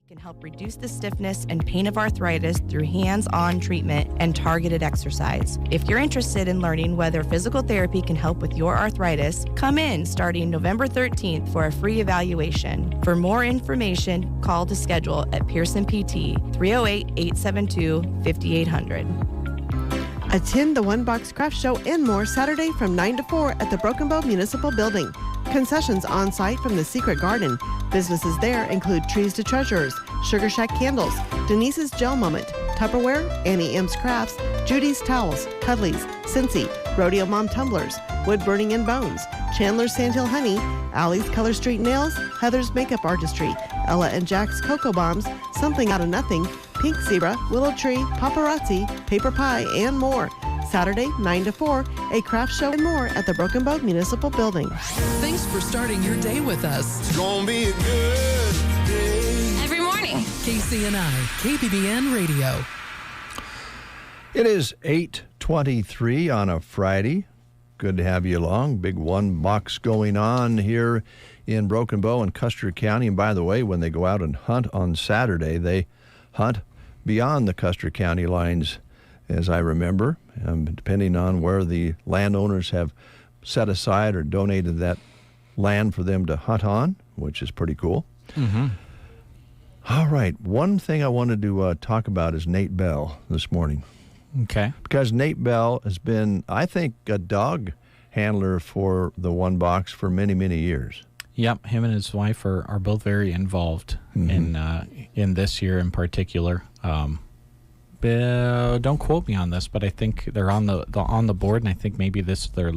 Can help reduce the stiffness and pain of arthritis through hands-on treatment and targeted exercise. If you're interested in learning whether physical therapy can help with your arthritis, come in starting November 13th for a free evaluation. For more information, call to schedule at Pearson PT 308-872-5800. Attend the One Box Craft Show and more Saturday from 9 to 4 at the Broken Bow Municipal Building. Concessions on site from the Secret Garden. Businesses there include Trees to Treasures, Sugar Shack Candles, Denise's Gel Moment, Tupperware, Annie M's Crafts, Judy's Towels, Cuddly's, Cincy, Rodeo Mom Tumblers, Wood Burning and Bones, Chandler's Sandhill Honey, Allie's Color Street Nails, Heather's Makeup Artistry, Ella and Jack's Cocoa Bombs, Something Out of Nothing, Pink Zebra, Willow Tree, Paparazzi, Paper Pie, and more. Saturday, 9 to 4, a craft show and more at the Broken Bow Municipal Building. Thanks for starting your day with us. It's gonna be a good day. Every morning. KCNI, KBBN Radio. It is 8:23 on a Friday. Good to have you along. Big one box going on here in Broken Bow and Custer County. And by the way, when they go out and hunt on Saturday, they hunt beyond the Custer County lines, as I remember, depending on where the landowners have set aside or donated that land for them to hunt on, which is pretty cool. Mm-hmm. All right. One thing I wanted to talk about is Nate Bell this morning. Okay. Because Nate Bell has been, I think, a dog handler for the One Box for many, many years. Yep, him and his wife are both very involved in this year in particular. Don't quote me on this, but I think they're on the board, and I think maybe this is their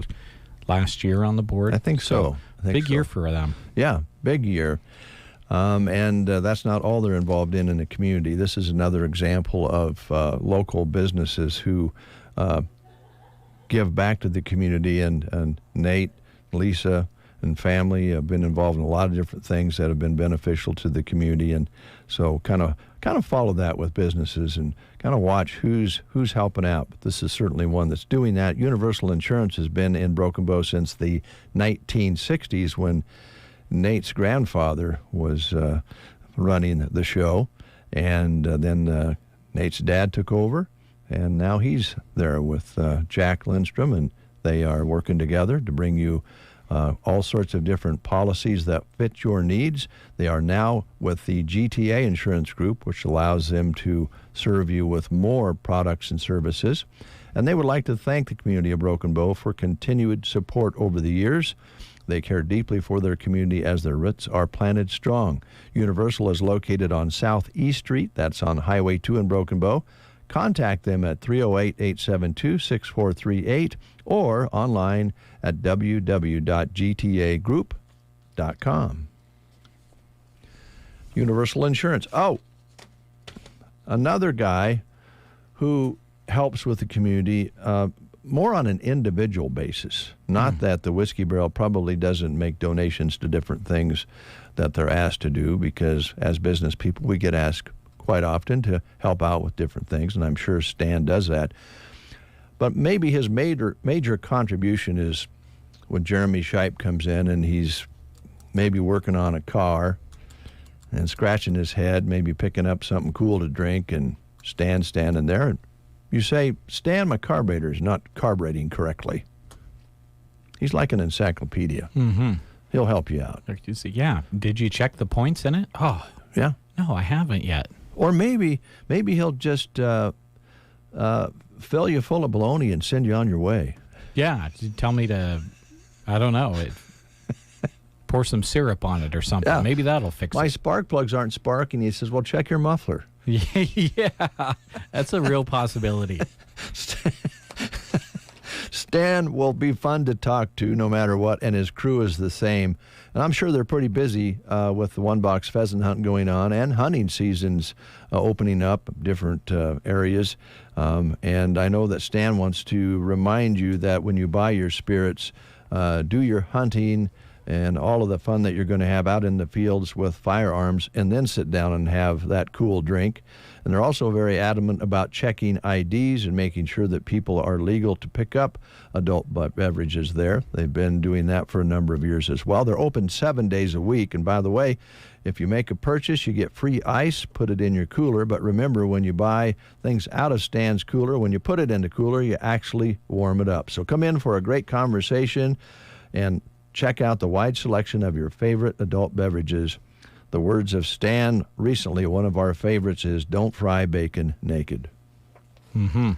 last year on the board. I think so. Big year for them. Yeah, big year. And that's not all they're involved in the community. This is another example of local businesses who give back to the community. And Nate, Lisa, and family have been involved in a lot of different things that have been beneficial to the community. And so kind of follow that with businesses and kind of watch who's helping out. But this is certainly one that's doing that. Universal Insurance has been in Broken Bow since the 1960s when Nate's grandfather was running the show, and then Nate's dad took over, and now he's there with Jack Lindstrom, and they are working together to bring you all sorts of different policies that fit your needs. They are now with the GTA Insurance Group, which allows them to serve you with more products and services. And they would like to thank the community of Broken Bow for continued support over the years. They care deeply for their community as their roots are planted strong. Universal is located on Southeast Street. That's on Highway 2 in Broken Bow. Contact them at 308-872-6438 or online at www.gtagroup.com. Universal Insurance. Oh, another guy who helps with the community more on an individual basis. Not that the Whiskey Barrel probably doesn't make donations to different things that they're asked to do, because as business people, we get asked quite often to help out with different things, and I'm sure Stan does that. But maybe his major contribution is when Jeremy Shipe comes in and he's maybe working on a car and scratching his head, maybe picking up something cool to drink, and Stan's standing there, and you say, Stan, my carburetor is not carbureting correctly. He's like an encyclopedia. Mm-hmm. He'll help you out. Yeah. Did you check the points in it? Oh, yeah. No, I haven't yet. Or maybe he'll just fill you full of baloney and send you on your way. Yeah. Tell me to, I don't know, pour some syrup on it or something. Yeah. Maybe that'll fix My it. spark plugs aren't sparking. He says, well, check your muffler. Yeah, that's a real possibility. Stan will be fun to talk to no matter what, and his crew is the same. And I'm sure they're pretty busy with the One Box pheasant hunt going on and hunting seasons opening up different areas. And I know that Stan wants to remind you that when you buy your spirits, do your hunting and all of the fun that you're going to have out in the fields with firearms, and then sit down and have that cool drink. And they're also very adamant about checking IDs and making sure that people are legal to pick up adult beverages there. They've been doing that for a number of years as well. They're open 7 days a week. And by the way, if you make a purchase, you get free ice. Put it in your cooler. But remember, when you buy things out of Stan's cooler, when you put it in the cooler, you actually warm it up. So come in for a great conversation and check out the wide selection of your favorite adult beverages. The words of Stan recently, one of our favorites is, don't fry bacon naked. Mm-hmm.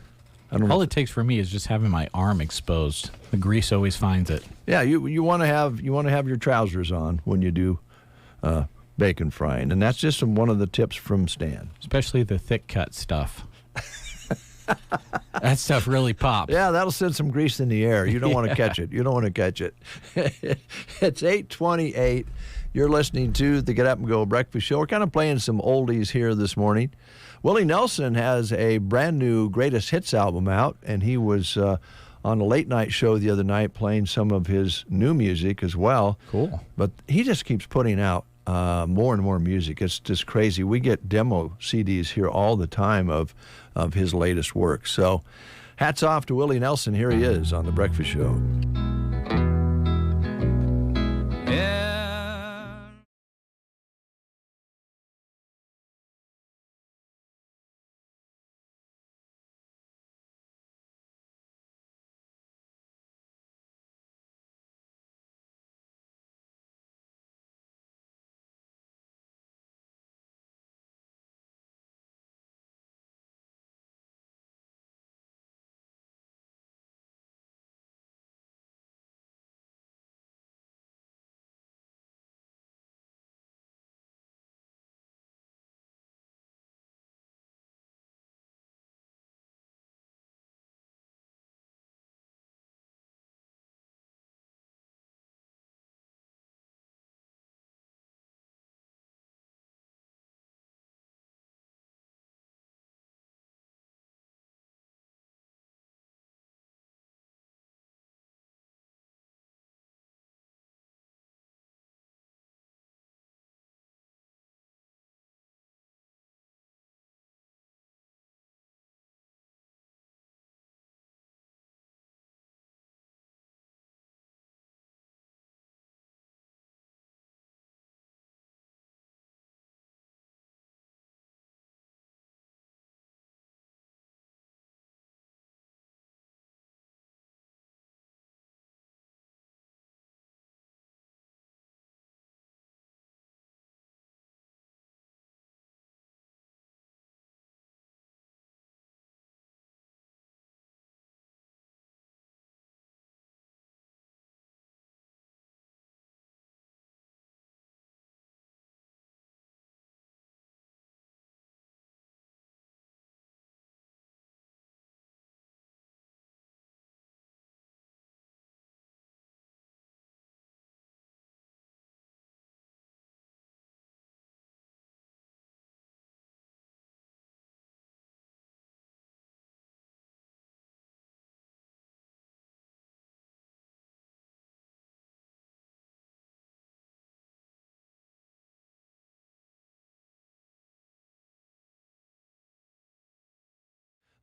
All it takes for me is just having my arm exposed. The grease always finds it. Yeah, you want to have your trousers on when you do bacon frying, and that's just one of the tips from Stan. Especially the thick cut stuff. That stuff really pops. Yeah, that'll send some grease in the air. You don't want to catch it. You don't want to catch it. It's 8:28. You're listening to the Get Up and Go Breakfast Show. We're kind of playing some oldies here this morning. Willie Nelson has a brand new Greatest Hits album out, and he was on a late night show the other night playing some of his new music as well. Cool. But he just keeps putting out more and more music. It's just crazy. We get demo CDs here all the time of his latest work. So hats off to Willie Nelson. Here he is on The Breakfast Show.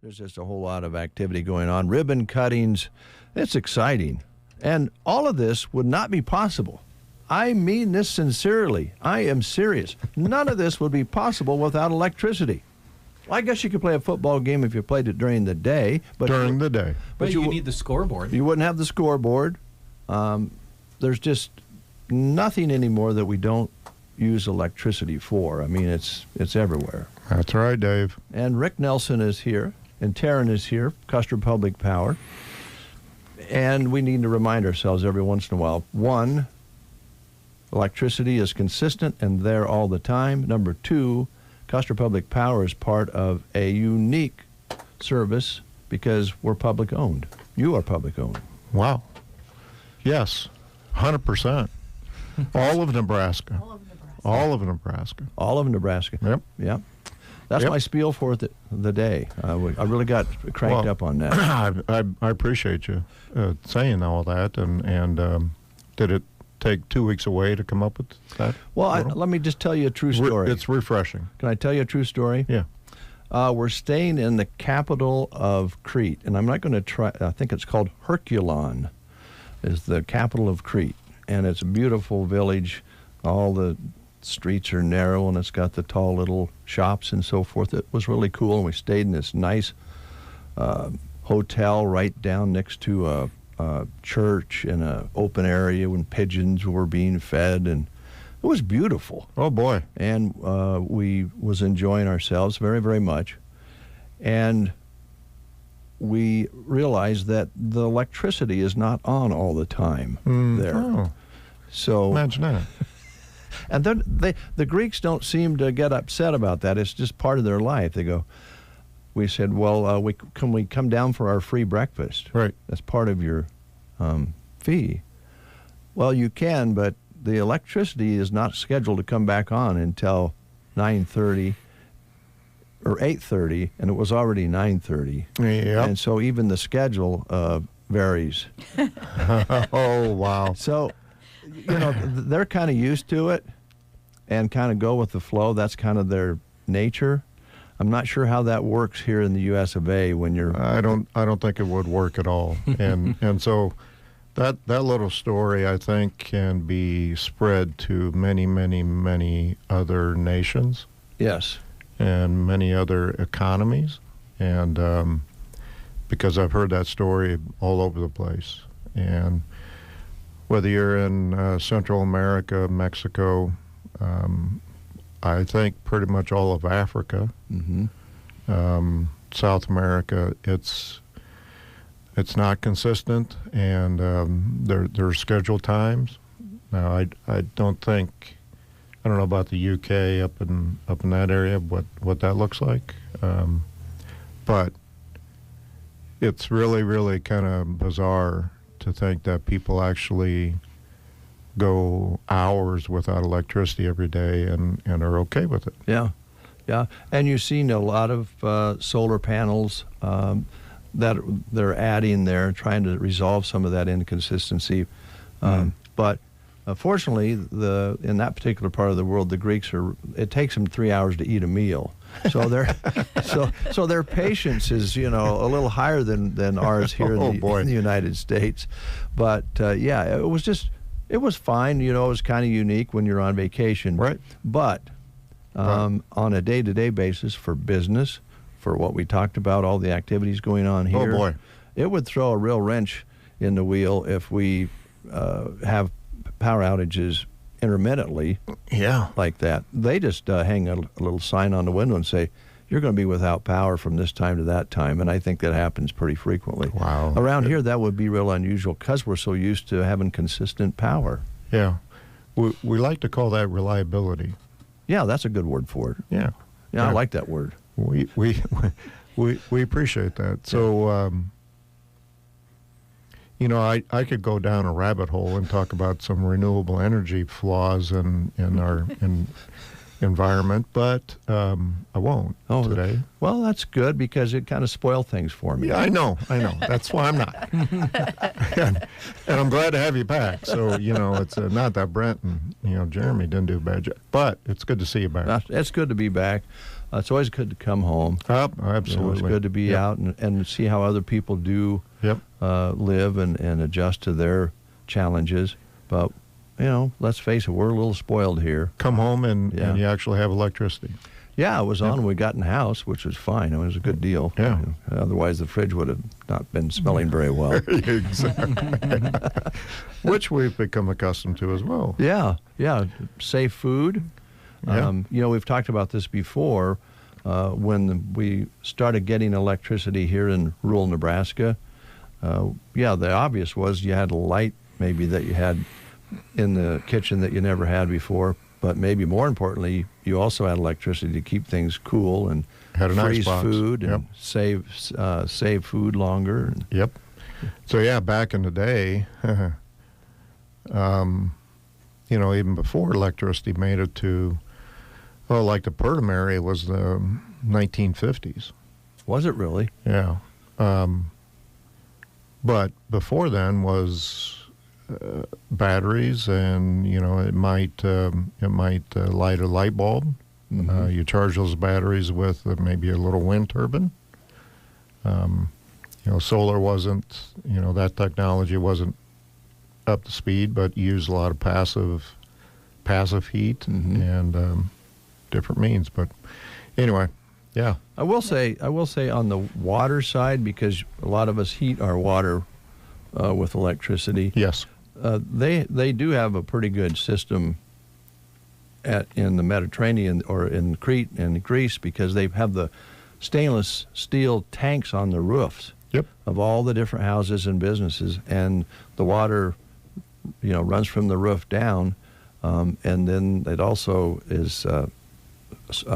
There's just a whole lot of activity going on. Ribbon cuttings. It's exciting. And all of this would not be possible. I mean this sincerely. I am serious. None of this would be possible without electricity. Well, I guess you could play a football game if you played it during the day. But But you need the scoreboard. You wouldn't have the scoreboard. There's just nothing anymore that we don't use electricity for. I mean, it's everywhere. That's right, Dave. And Rick Nelson is here, and Taryn is here, Custer Public Power. And we need to remind ourselves every once in a while, one, electricity is consistent and there all the time. Number two, Custer Public Power is part of a unique service because we're public owned. You are public owned. Wow. Yes, 100%. All of Nebraska. All of Nebraska. All of Nebraska. Yep. Yep. That's my spiel for the day. I really got cranked up on that. I appreciate you saying all that. And did it take 2 weeks away to come up with that? Well, let me just tell you a true story. It's refreshing. Can I tell you a true story? Yeah. We're staying in the capital of Crete, and I'm not going to try. I think it's called Herculon, is the capital of Crete, and it's a beautiful village. All the streets are narrow, and it's got the tall little shops and so forth. It was really cool, and we stayed in this nice hotel right down next to a church in an open area when pigeons were being fed, and it was beautiful. Oh, boy. And we was enjoying ourselves very, very much. And we realized that the electricity is not on all the time there. Oh. So imagine that. And then the Greeks don't seem to get upset about that. It's just part of their life. They go, we said, well, can we come down for our free breakfast? Right. That's part of your fee. Well, you can, but the electricity is not scheduled to come back on until 9:30 or 8:30, and it was already 9:30. Yep. And so even the schedule varies. Oh, wow. So, they're kind of used to it and kind of go with the flow. That's kind of their nature. I'm not sure how that works here in the U.S. of A. when you're. I don't think it would work at all. And so that little story, I think, can be spread to many, many, many other nations. Yes. And many other economies, and because I've heard that story all over the place. And whether you're in Central America, Mexico, I think pretty much all of Africa, South America, it's not consistent, and there are scheduled times. Now, I don't know about the UK up in that area, what that looks like, but it's really, really kind of bizarre to think that people actually go hours without electricity every day and are okay with it. Yeah, yeah. And you've seen a lot of solar panels that they're adding there, trying to resolve some of that inconsistency. But fortunately, in that particular part of the world, the Greeks it takes them 3 hours to eat a meal. So their patience is, a little higher than ours here in the United States. But yeah, it was fine. It was kind of unique when you're on vacation. Right. But on a day-to-day basis for business, for what we talked about, all the activities going on here. Oh, boy. It would throw a real wrench in the wheel if we have power outages intermittently. Yeah. Like that. They just hang a little sign on the window and say, you're going to be without power from this time to that time. And I think that happens pretty frequently. Wow. Around here, that would be real unusual because we're so used to having consistent power. Yeah. We like to call that reliability. Yeah, that's a good word for it. Yeah. Yeah, I like that word. We appreciate that. So, I could go down a rabbit hole and talk about some renewable energy flaws in our environment, but I won't today. Well, that's good because it kind of spoiled things for me. Yeah, I know. That's why I'm not. and I'm glad to have you back. So, it's not that Brent and, Jeremy didn't do a bad job, but it's good to see you back. It's good to be back. it's always good to come home. Absolutely. It's good to be out and see how other people do live and adjust to their challenges. But, let's face it, we're a little spoiled here. Come home and you actually have electricity. Yeah, it was on when we got in the house, which was fine. It was a good deal. Yeah. Otherwise, the fridge would have not been smelling very well. Exactly. Which we've become accustomed to as well. Yeah. Safe food. Yeah. We've talked about this before. When we started getting electricity here in rural Nebraska, the obvious was you had a light maybe that you had in the kitchen that you never had before. But maybe more importantly, you also had electricity to keep things cool and had an freeze icebox. food and save food longer. Yep. So back in the day, even before electricity made it to, like the Purdom area was the 1950s. Was it really? Yeah. But before then was batteries, and it might light a light bulb. Mm-hmm. You charge those batteries with maybe a little wind turbine. Solar wasn't, that technology wasn't up to speed, but used a lot of passive heat and different means. But anyway, yeah. I will say on the water side, because a lot of us heat our water with electricity. Yes. They do have a pretty good system in the Mediterranean or in Crete and Greece, because they have the stainless steel tanks on the roofs of all the different houses and businesses, and the water runs from the roof down, and then it also is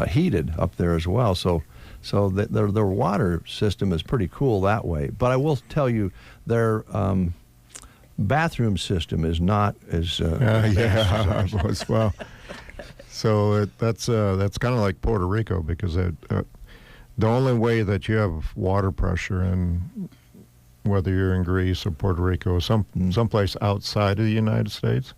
heated up there as well. So their water system is pretty cool that way. But I will tell you, their bathroom system is not as as well. So that's kind of like Puerto Rico, because the only way that you have water pressure in, whether you're in Greece or Puerto Rico or someplace outside of the United States,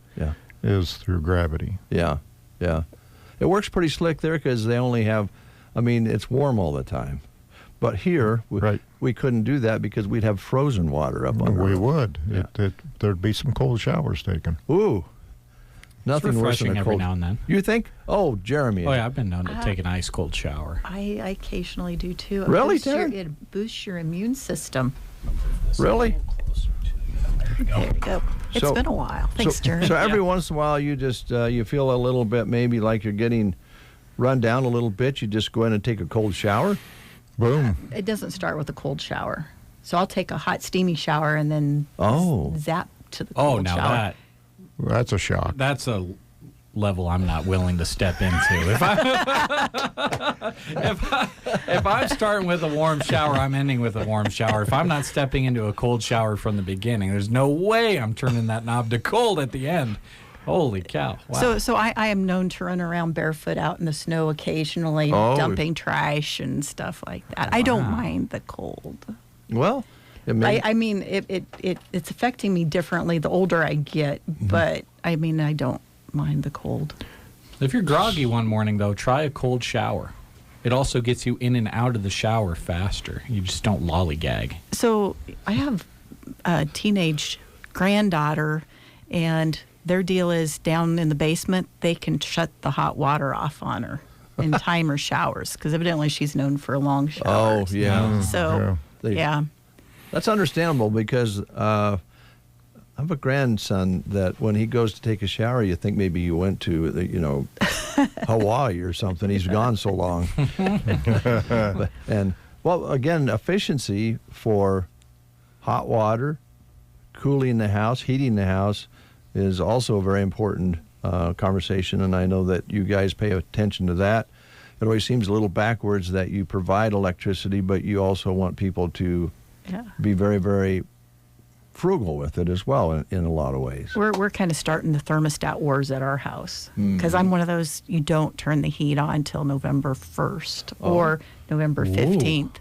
is through gravity. Yeah. It works pretty slick there because they only have, it's warm all the time. But here, we couldn't do that because we'd have frozen water up on. We would. Yeah. There'd be some cold showers taken. Ooh. Nothing worse than a cold. Every now and then. You think? Oh, Jeremy. Oh, yeah, I've been known to take an ice cold shower. I occasionally do too. Really, It boosts your immune system. Really? There we go. It's been a while. Thanks, Jeremy. So every once in a while, you just you feel a little bit maybe like you're getting run down a little bit. You just go in and take a cold shower. Boom. It doesn't start with a cold shower. So I'll take a hot, steamy shower and then zap to the cold shower. That's a shock. That's a level I'm not willing to step into. If I'm starting with a warm shower, I'm ending with a warm shower. If I'm not stepping into a cold shower from the beginning, there's no way I'm turning that knob to cold at the end. Holy cow. Wow. So I am known to run around barefoot out in the snow occasionally, dumping trash and stuff like that. I don't mind the cold. Well, it's affecting me differently the older I get, but I don't mind the cold. If you're groggy one morning, though, try a cold shower. It also gets you in and out of the shower faster. You just don't lollygag. So I have a teenage granddaughter, and their deal is down in the basement, they can shut the hot water off on her and time her showers, because evidently she's known for long showers. Oh, yeah. So, That's understandable, because I have a grandson that when he goes to take a shower, you think maybe you went to, Hawaii or something. He's gone so long. Again, efficiency for hot water, cooling the house, heating the house is also a very important conversation, and I know that you guys pay attention to that. It always seems a little backwards that you provide electricity, but you also want people to be very, very frugal with it as well in a lot of ways. We're kind of starting the thermostat wars at our house, because I'm one of those, you don't turn the heat on until November 1st or November 15th.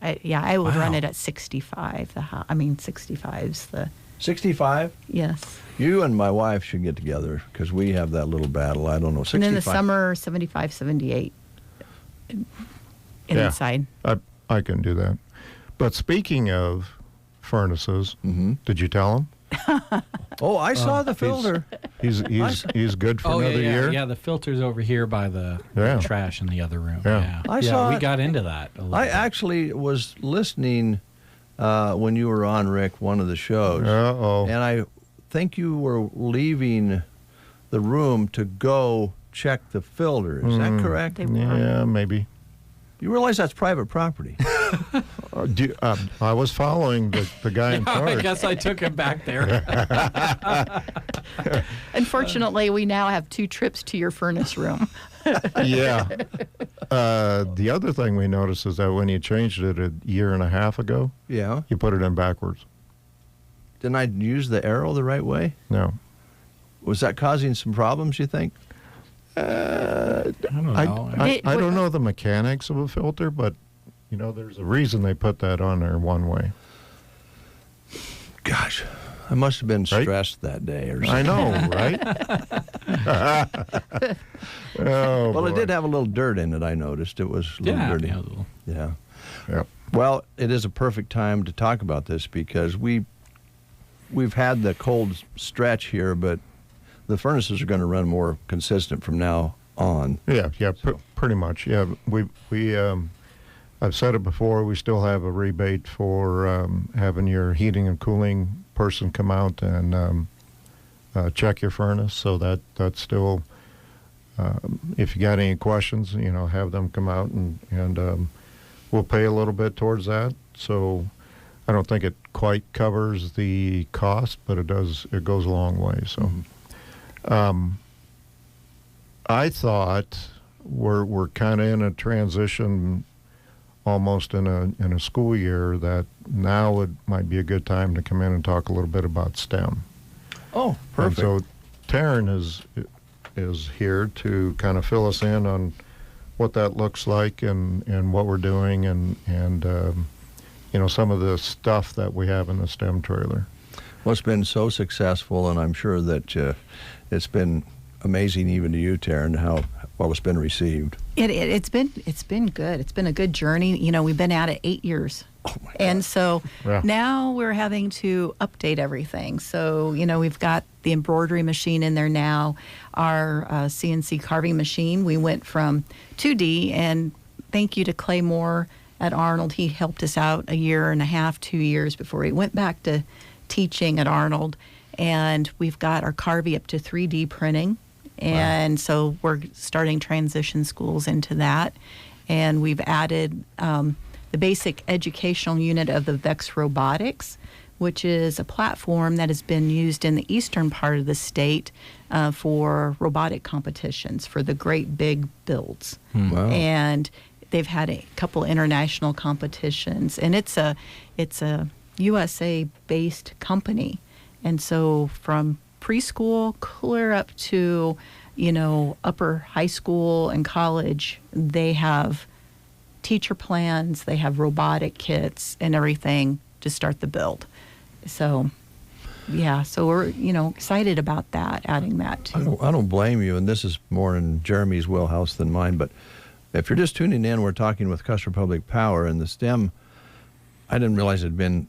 I would run it at 65. 65's the... 65? Yes. You and my wife should get together, because we have that little battle. I don't know, 65. And in the summer, 75, 78. inside. I can do that. But speaking of furnaces, did you tell him? Oh, I saw the filter. He's good for another year. Yeah, the filter's over here by the trash in the other room. Yeah. I saw we it. got into that a little I bit. actually was listening when you were on, Rick, one of the shows. Uh-oh. And I think you were leaving the room to go check the filter. Is that correct? Yeah, maybe. You realize that's private property. I was following the guy in charge. I guess I took him back there. Unfortunately, we now have 2 trips to your furnace room. Yeah. The other thing we noticed is that when you changed it a year and a half ago, Yeah. you put it in backwards. Didn't I use the arrow the right way? No. Was that causing some problems, you think? I don't know. I don't know the mechanics of a filter, but there's a reason they put that on there one way. Gosh, I must have been stressed that day or something. I know, right? Oh, well, boy. it did have a little dirt in it, I noticed. It was a little dirty. Yeah, a little. Yeah. Yep. Well, it is a perfect time to talk about this because we've had the cold stretch here, but the furnaces are going to run more consistent from now on. Yeah, pretty much. Yeah, we I've said it before. We still have a rebate for having your heating and cooling person come out and check your furnace. So that's still. If you got any questions, have them come out and we'll pay a little bit towards that. So I don't think it quite covers the cost, but it does. It goes a long way. So. I thought we're kind of in a transition, almost in a school year, that now it might be a good time to come in and talk a little bit about STEM. Oh, perfect. And so Taryn is here to kind of fill us in on what that looks like and what we're doing and some of the stuff that we have in the STEM trailer. Well, it's been so successful, and I'm sure that it's been amazing even to you, Taryn, how well it's been received. It's been good. It's been a good journey. We've been at it 8 years. Oh my God. And so now we're having to update everything. So, we've got the embroidery machine in there now, our CNC carving machine. We went from 2D, and thank you to Clay Moore at Arnold. He helped us out a year and a half, 2 years before he went back to teaching at Arnold. And we've got our Carvey up to 3D printing. And so we're starting transition schools into that. And we've added the basic educational unit of the VEX Robotics, which is a platform that has been used in the eastern part of the state for robotic competitions, for the great big builds. Wow. And they've had a couple international competitions. And it's a USA-based company. And so from preschool clear up to, upper high school and college, they have teacher plans, they have robotic kits and everything to start the build. So, so we're, excited about that, adding that too. I don't blame you, and this is more in Jeremy's wheelhouse than mine, but if you're just tuning in, we're talking with Custer Public Power, and the STEM, I didn't realize it had been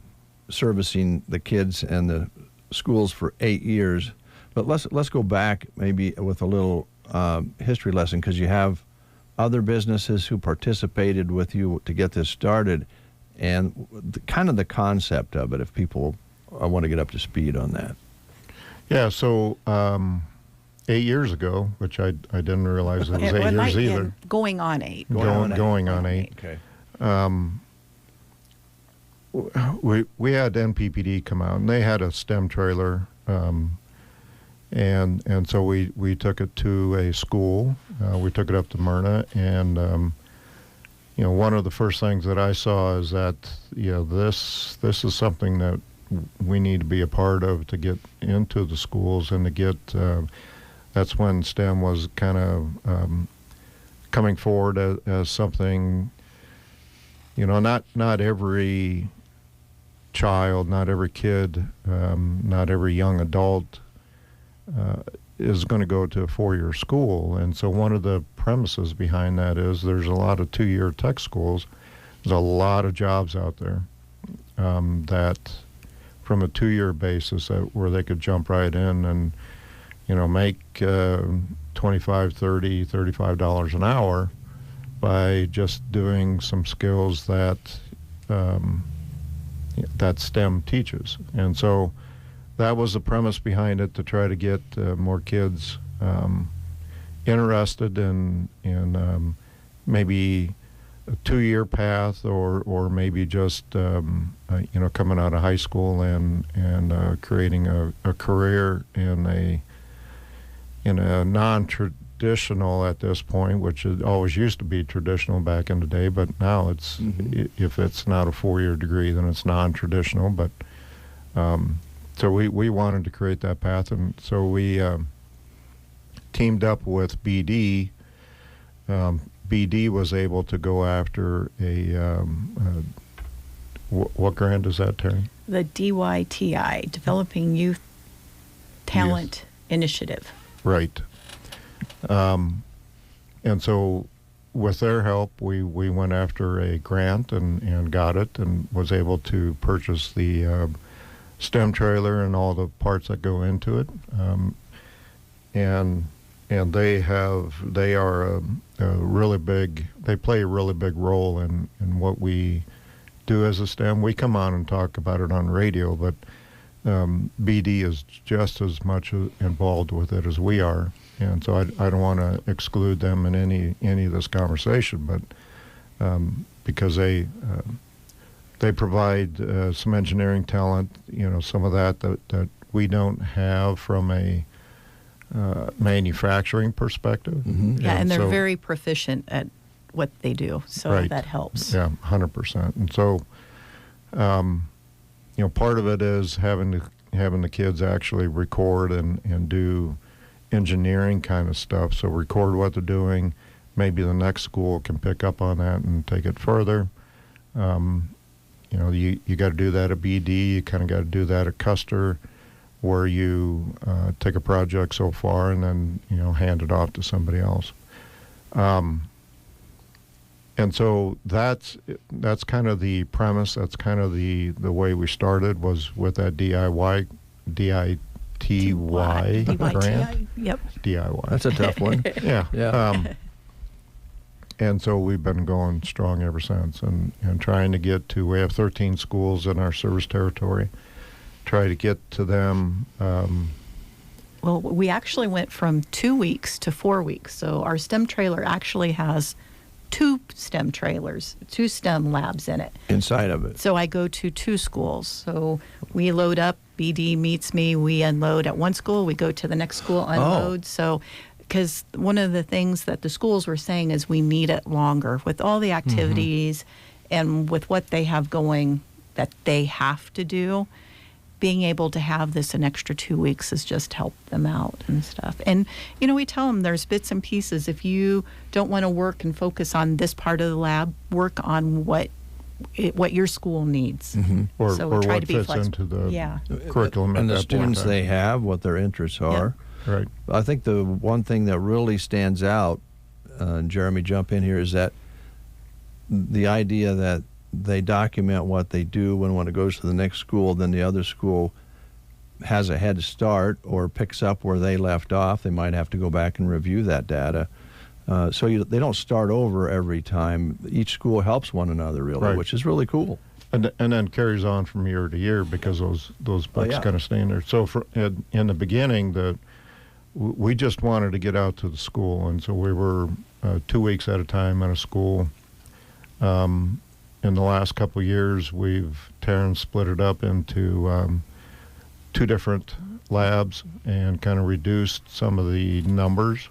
servicing the kids and the schools for 8 years. But let's go back maybe with a little history lesson, because you have other businesses who participated with you to get this started, and kind of the concept of it, if people want to get up to speed on that. Yeah, so 8 years ago, which I didn't realize it was 8 years either. Going on 8. Going on 8. Okay. We had NPPD come out, and they had a STEM trailer, and so we took it to a school. We took it up to Myrna, and one of the first things that I saw is that this is something that we need to be a part of to get into the schools and to get. That's when STEM was kind of coming forward as something. Not every child, not every kid, not every young adult is going to go to a 4-year school. And so one of the premises behind that is there's a lot of 2-year tech schools. There's a lot of jobs out there that from a 2-year basis where they could jump right in and, make $25, $30, $35 an hour by just doing some skills that that STEM teaches. And so that was the premise behind it, to try to get more kids interested in maybe a 2-year path, or maybe just coming out of high school and creating a career in a non-traditional at this point, which it always used to be traditional back in the day, but now it's if it's not a 4-year degree, then it's non-traditional. But so we wanted to create that path, and so we teamed up with BD. BD was able to go after what grant is that, Terry? The DYTI, Developing Youth Talent Initiative. Right. And so with their help, we went after a grant and got it, and was able to purchase the STEM trailer and all the parts that go into it. And they are a really big, they play a really big role in what we do as a STEM. We come on and talk about it on radio, but BD is just as much involved with it as we are. And so I don't want to exclude them in any of this conversation, but because they provide some engineering talent, some of that we don't have from a manufacturing perspective. Yeah, and they're very proficient at what they do, so that helps. Yeah, 100%. And so, part of it is having the kids actually record and do engineering kind of stuff. So record what they're doing. Maybe the next school can pick up on that and take it further. You got to do that at BD. You kind of got to do that at Custer, where you take a project so far and then hand it off to somebody else. And so that's kind of the premise. That's kind of the way we started, was with that DIY grant. Yep. DIY. That's a tough one. Yeah. And so we've been going strong ever since, and trying to get to, we have 13 schools in our service territory, try to get to them. Well, we actually went from 2 weeks to 4 weeks. So our STEM trailer actually has 2 STEM trailers, 2 STEM labs in it. Inside of it. So I go to 2 schools. So we load up, BD meets me, we unload at one school, we go to the next school, unload. So, because one of the things that the schools were saying is we need it longer with all the activities and with what they have going that they have to do. Being able to have this an extra 2 weeks has just helped them out and stuff. And, we tell them there's bits and pieces. If you don't want to work and focus on this part of the lab, work on what your school needs. Or try what to be fits flexible. into the curriculum. And at the that students point. they have, what their interests are. Right. I think the one thing that really stands out, Jeremy, jump in here, is that the idea that they document what they do, when it goes to the next school, then the other school has a head start or picks up where they left off. They might have to go back and review that data. So they don't start over every time. Each school helps one another, really, which is really cool. And then carries on from year to year, because those books kind of stay in there. So in the beginning, we just wanted to get out to the school, and so we were 2 weeks at a time at a school. In the last couple of years, Taryn split it up into 2 different labs and kind of reduced some of the numbers,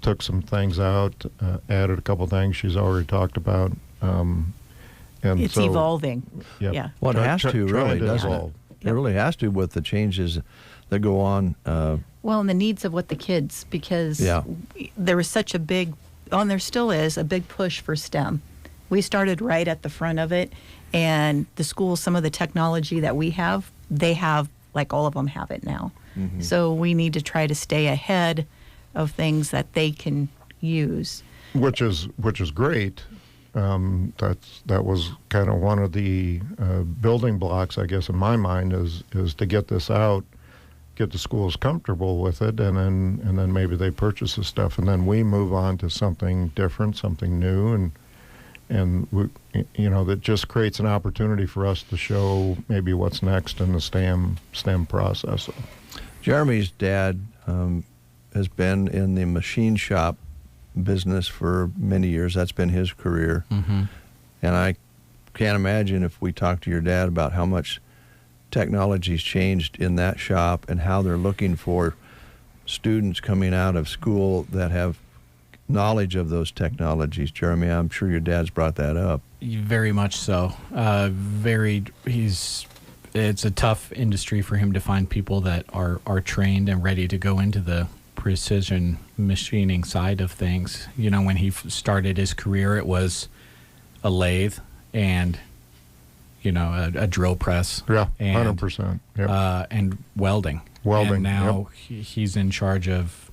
took some things out, added a couple things she's already talked about. And it's evolving. Yep. Yeah. Well, it has to, really, doesn't it? Evolve. It really has to, with the changes that go on. Well, and the needs of what the kids, because there was such a big, and there still is, a big push for STEM. We started right at the front of it, and the schools, some of the technology that we have, they have like all of them have it now. Mhm. So we need to try to stay ahead of things that they can use. Which is great. That was kind of one of the building blocks, I guess, in my mind, is to get this out, get the schools comfortable with it, and then maybe they purchase the stuff, and then we move on to something different, something new, and we, that just creates an opportunity for us to show maybe what's next in the STEM process. Jeremy's dad has been in the machine shop business for many years. That's been his career. Mm-hmm. And I can't imagine if we talked to your dad about how much technology's changed in that shop and how they're looking for students coming out of school that have knowledge of those technologies. Jeremy, I'm sure your dad's brought that up. Very much so. It's a tough industry for him to find people that are trained and ready to go into the precision machining side of things. When he started his career, it was a lathe and a drill press. Yeah, and 100%. Yep. And welding. Welding. And now he's in charge of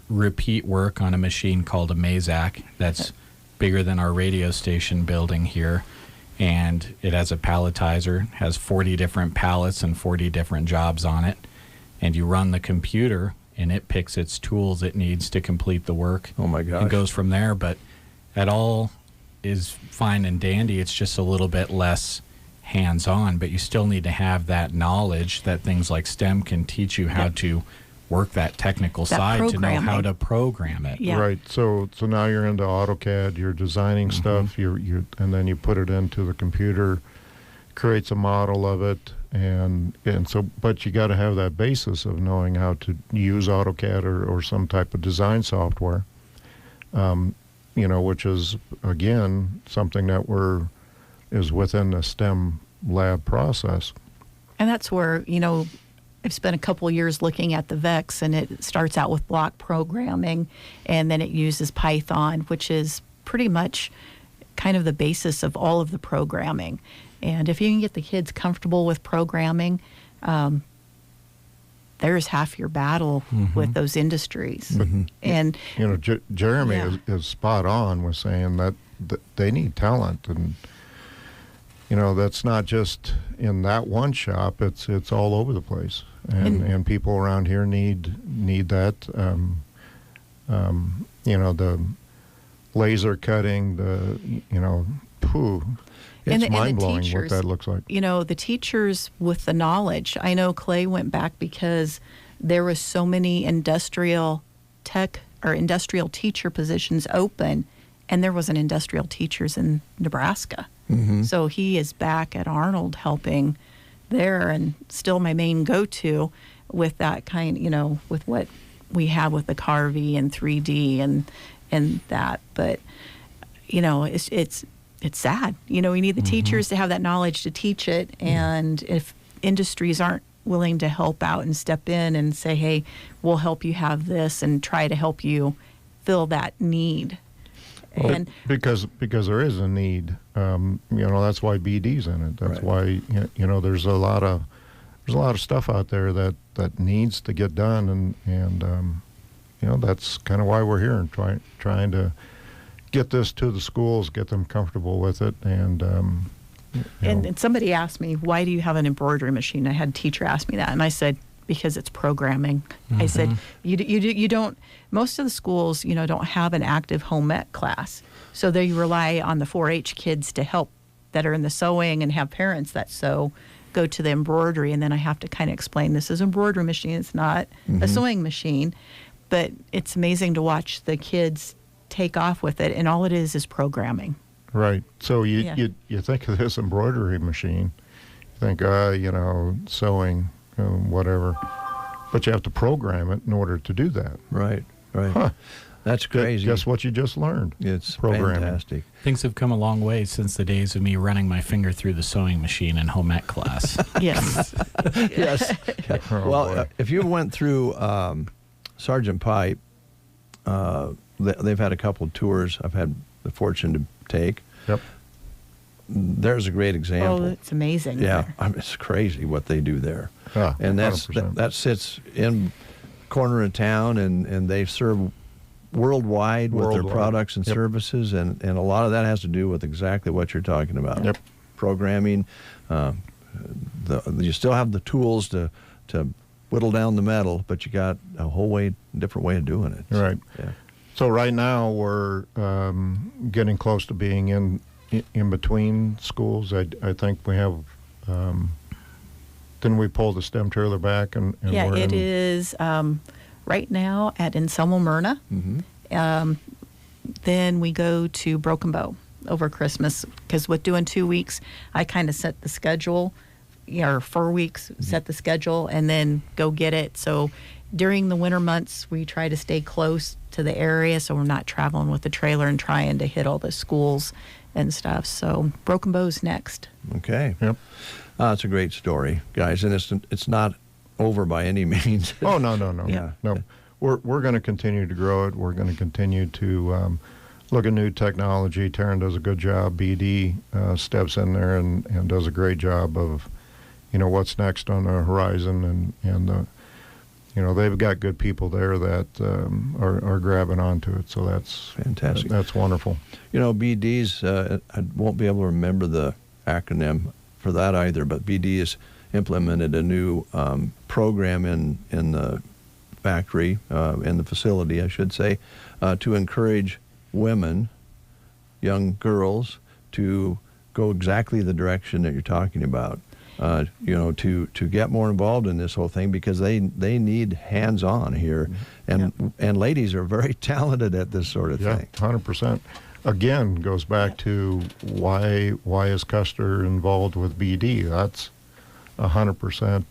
repeat work on a machine called a Mazak that's bigger than our radio station building here, and it has a palletizer, has 40 different pallets and 40 different jobs on it, and you run the computer and it picks its tools it needs to complete the work. Oh my gosh. And goes from there. But that all is fine and dandy. It's just a little bit less hands-on, but you still need to have that knowledge that things like STEM can teach you how to work that technical side to know how to program it. Yeah. Right. So now you're into AutoCAD, you're designing stuff, and then you put it into the computer, creates a model of it, and so, but you got to have that basis of knowing how to use AutoCAD or some type of design software, which is, again, something that is within the STEM lab process. And that's where, I've spent a couple of years looking at the VEX, and it starts out with block programming, and then it uses Python, which is pretty much kind of the basis of all of the programming. And if you can get the kids comfortable with programming, there's half your battle with those industries. Mm-hmm. And Jeremy is spot on with saying that they need talent, and that's not just in that one shop. It's all over the place, and people around here need that. The laser cutting, It's mind-blowing what that looks like. The teachers with the knowledge. I know Clay went back because there was so many industrial tech or industrial teacher positions open, and there wasn't industrial teachers in Nebraska. Mm-hmm. So he is back at Arnold helping there, and still my main go-to with that kind, with what we have with the Carvey and 3D and that. But, it's sad. We need the teachers to have that knowledge to teach it. And if industries aren't willing to help out and step in and say, hey, we'll help you have this and try to help you fill that need. Well, and because there is a need. That's why BD's in it. That's why, there's a lot of stuff out there that needs to get done. And that's kind of why we're here and trying to get this to the schools, get them comfortable with it, and somebody asked me, why do you have an embroidery machine? I had a teacher ask me that, and I said, because it's programming. I said, you don't. Most of the schools, don't have an active home ec class, so they rely on the 4-H kids to help that are in the sewing and have parents that sew. Go to the embroidery, and then I have to kind of explain this is an embroidery machine. It's not a sewing machine, but it's amazing to watch the kids take off with it, and all it is programming. Right. So you think of this embroidery machine, you think sewing, whatever, but you have to program it in order to do that. Right. Huh. That's crazy. Guess what you just learned? It's programming. Fantastic. Things have come a long way since the days of me running my finger through the sewing machine in home ec class. Yes. Yes. Oh, if you went through Sergeant Pipe, they've had a couple of tours I've had the fortune to take. Yep. there's a great example. Oh, it's amazing. Yeah, it's crazy what they do there. And that sits in corner of town, and they serve worldwide with their products and services, and a lot of that has to do with exactly what you're talking about. Yep. Programming. You still have the tools to whittle down the metal, but you got a whole different way of doing it. Right. Yeah. So right now we're getting close to being in between schools. I think we have. Didn't we pull the stem trailer back? And yeah, we're it is right now at Anselmo Myrna. Mm-hmm. Then we go to Broken Bow over Christmas, because with doing 2 weeks, I kind of set the schedule, or 4 weeks, set the schedule, and then go get it. So during the winter months, we try to stay close to the area, so we're not traveling with the trailer and trying to hit all the schools and stuff. So Broken Bow's next. Okay. Yep. It's a great story, guys, and it's not over by any means. Oh, no. Yeah. No. We're going to continue to grow it. We're going to continue to look at new technology. Taryn does a good job. BD steps in there and does a great job of, what's next on the horizon, and they've got good people there that are grabbing onto it. So that's fantastic. That's wonderful. BD's, I won't be able to remember the acronym for that either, but BD has implemented a new program in the factory, in the facility, I should say, to encourage women, young girls, to go exactly the direction that you're talking about. To get more involved in this whole thing, because they need hands-on here, and ladies are very talented at this sort of thing. 100%. Again, goes back to why is Custer involved with BD? That's 100%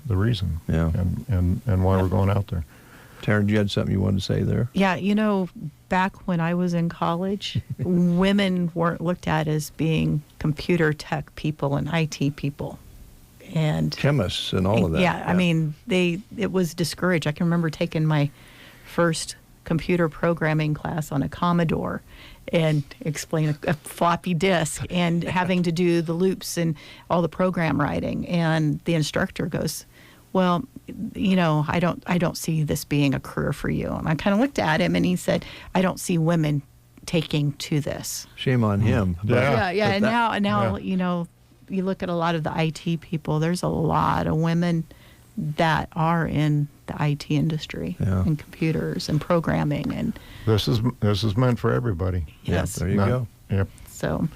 the reason. Yeah. And why we're going out there. Taryn, you had something you wanted to say there? Yeah, back when I was in college, women weren't looked at as being computer tech people and IT people. And chemists and all of that. Yeah, I mean, it was discouraged. I can remember taking my first computer programming class on a Commodore and explain a floppy disk and having to do the loops and all the program writing. And the instructor goes, well, I don't see this being a career for you. And I kind of looked at him, and he said, I don't see women taking to this. Shame on him. Yeah. And now you look at a lot of the IT people, there's a lot of women that are in the IT industry and computers and programming. And this is meant for everybody. Yes. There you go. Yep. So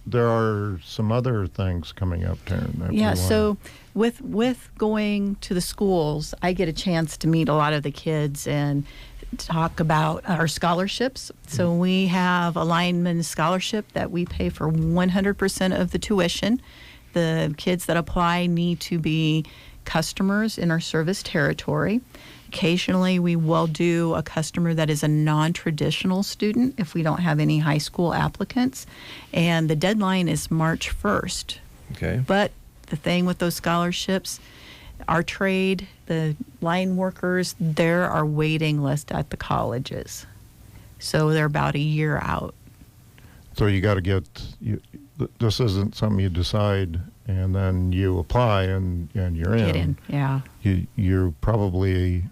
there are some other things coming up, Taryn. So with going to the schools, I get a chance to meet a lot of the kids and talk about our scholarships. So we have a lineman scholarship that we pay for 100% of the tuition. The kids that apply need to be customers in our service territory. Occasionally, we will do a customer that is a non-traditional student if we don't have any high school applicants. And the deadline is March 1st. Okay. But the thing with those scholarships, our trade, the line workers, there are waiting lists at the colleges. So they're about a year out. So you got to this isn't something you decide and then you apply and you're in. Get in, yeah. You're probably,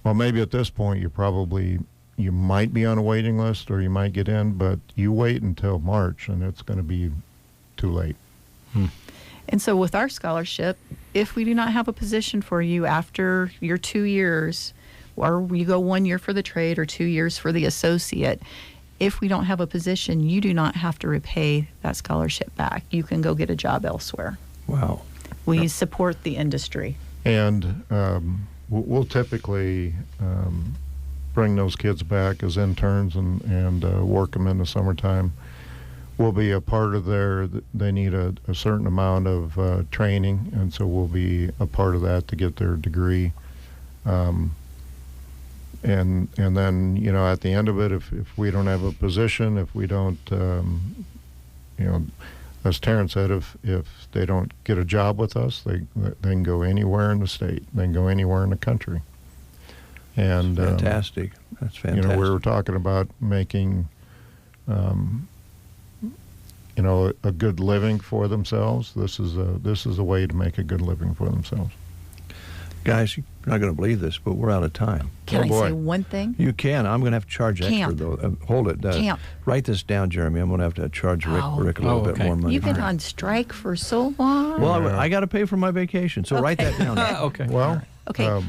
well, maybe at this point you might be on a waiting list or you might get in, but you wait until March and it's going to be too late. And so with our scholarship, if we do not have a position for you after your 2 years, or you go 1 year for the trade or 2 years for the associate, if we don't have a position, you do not have to repay that scholarship back. You can go get a job elsewhere. Wow. We support the industry. And we'll typically bring those kids back as interns and work them in the summertime. We'll be a part of they need a certain amount of training, and so we'll be a part of that to get their degree. And then, at the end of it, if we don't have a position, if we don't, as Taryn said, if they don't get a job with us, they can go anywhere in the state. They can go anywhere in the country. And that's fantastic. That's fantastic. We were talking about making a good living for themselves, this is a way to make a good living for themselves. Guys, you're not going to believe this, but we're out of time. Can I say one thing? You can. I'm going to have to charge extra, Camp. though. Hold it. Camp. Write this down, Jeremy. I'm going to have to charge Rick a little bit more money. You've been on strike for so long. Well, I got to pay for my vacation, so write that down. Okay. Well, okay.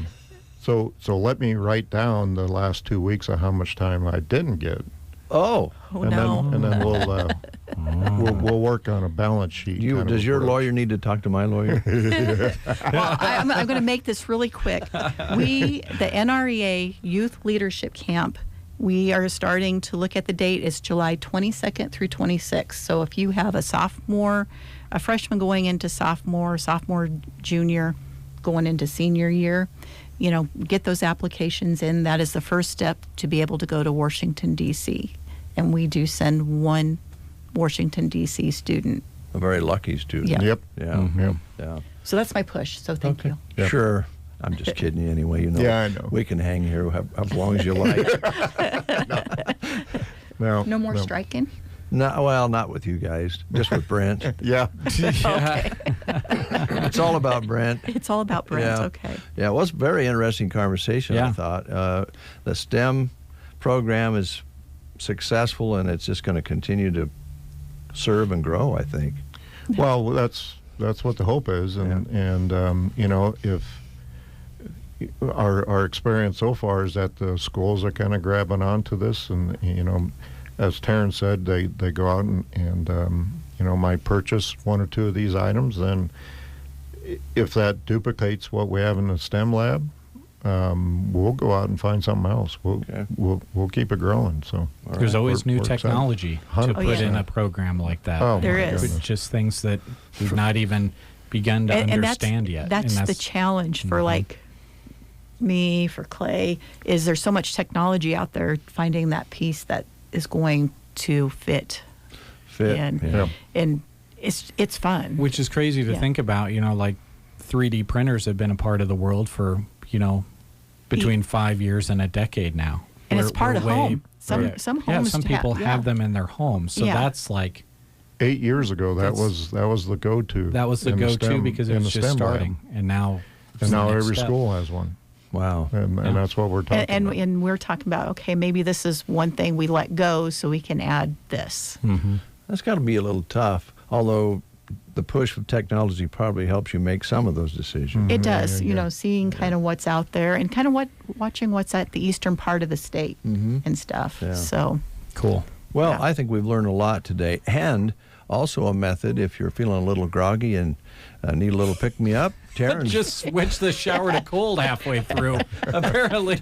So let me write down the last 2 weeks of how much time I didn't get. Oh, and then we'll work on a balance sheet. Does your lawyer need to talk to my lawyer? Well, I'm going to make this really quick. The NREA Youth Leadership Camp, we are starting to look at the date. It's July 22nd through 26th. So if you have a freshman going into sophomore, junior, going into senior year, get those applications in. That is the first step to be able to go to Washington, D.C. And we do send one Washington, D.C. student. A very lucky student. Yeah. Yep. Yeah. Mm-hmm. Yep. Yeah. So that's my push. So thank you. Yep. Sure. I'm just kidding you anyway. Yeah, I know. We can hang here as long as you like. No more striking? No, well, not with you guys. Just with Brent. Yeah. Okay. It's all about Brent. It's all about Brent. Yeah. Okay. Yeah, it was a very interesting conversation, I thought. The STEM program is successful, and it's just going to continue to serve and grow, I think. Well, that's what the hope is, and if our experience so far is that the schools are kind of grabbing onto this, and as Terrence said, they go out and might purchase one or two of these items. Then, if that duplicates what we have in the STEM lab, we'll go out and find something else. We'll keep it growing. So there's always new we're technology to put in a program like that. Oh, there is goodness. Just things that we've not even begun to understand yet. That's the challenge for like me, for Clay, is there's so much technology out there, finding that piece that is going to fit. And it's fun. Which is crazy to think about, like 3D printers have been a part of the world for, between 5 years and a decade now. And it's part of home. Some homes some people have them in their homes. So that's like 8 years ago, that was the go-to. That was the go-to because it was just starting. And now every school has one. Wow. And that's what we're talking about. And we're talking about, okay, maybe this is one thing we let go so we can add this. Mm-hmm. That's got to be a little tough, although the push of technology probably helps you make some of those decisions. It does, seeing kind of what's out there and kind of watching what's at the eastern part of the state and stuff. Yeah. So cool. Well, I think we've learned a lot today, and also a method if you're feeling a little groggy and need a little pick-me-up. Taryn just switch the shower to cold halfway through, apparently.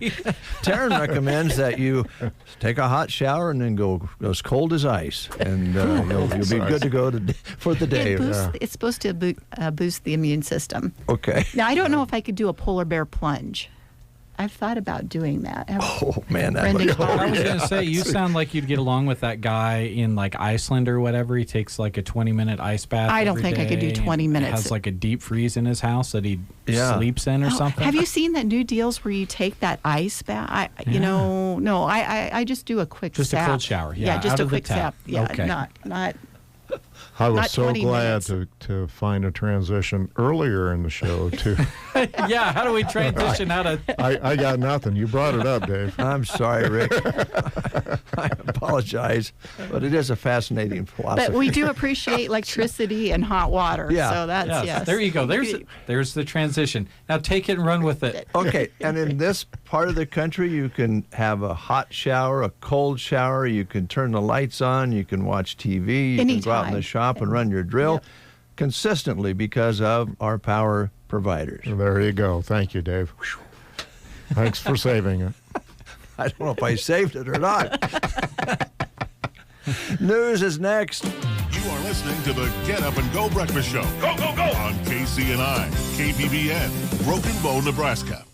Taryn recommends that you take a hot shower and then go as cold as ice, and you'll be good to go for the day. It's supposed to boost the immune system. Okay. Now, I don't know if I could do a polar bear plunge. I've thought about doing that. Oh, man. I was going to say, you sound like you'd get along with that guy in like Iceland or whatever. He takes like a 20-minute ice bath. I don't think I could do 20 minutes. Has like a deep freeze in his house that he sleeps in or something. Have you seen that new deals where you take that ice bath? I just do a quick just sap. A cold shower. Yeah, just a quick sap. Yeah, okay. not. I was so glad minutes. to find a transition earlier in the show, too. Yeah, how do we transition out of... I got nothing. You brought it up, Dave. I'm sorry, Rick. I apologize, but it is a fascinating philosophy. But we do appreciate electricity and hot water. Yeah. So that's, yes. There you go. There's the transition. Now take it and run with it. Okay, and in this part of the country, you can have a hot shower, a cold shower. You can turn the lights on. You can watch TV. You can go out in the shop and run your drill consistently because of our power providers. There you go. Thank you, Dave. Thanks for saving it. I don't know if I saved it or not. News is next. You are listening to the Get Up and Go Breakfast Show. Go, go, go! On KCNI, KBBN, Broken Bow, Nebraska.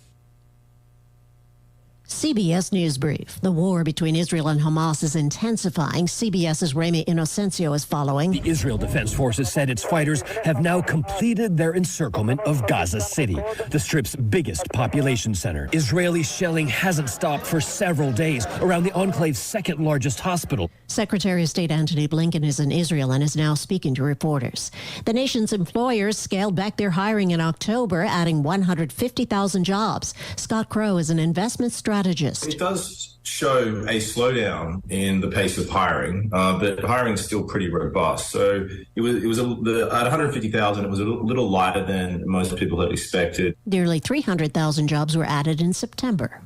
CBS News Brief. The war between Israel and Hamas is intensifying. CBS's Remy Inocencio is following. The Israel Defense Forces said its fighters have now completed their encirclement of Gaza City, the Strip's biggest population center. Israeli shelling hasn't stopped for several days around the enclave's second largest hospital. Secretary of State Antony Blinken is in Israel and is now speaking to reporters. The nation's employers scaled back their hiring in October, adding 150,000 jobs. Scott Crow is an investment strategist. It does show a slowdown in the pace of hiring, but hiring is still pretty robust. So at 150,000, it was a little lighter than most people had expected. Nearly 300,000 jobs were added in September.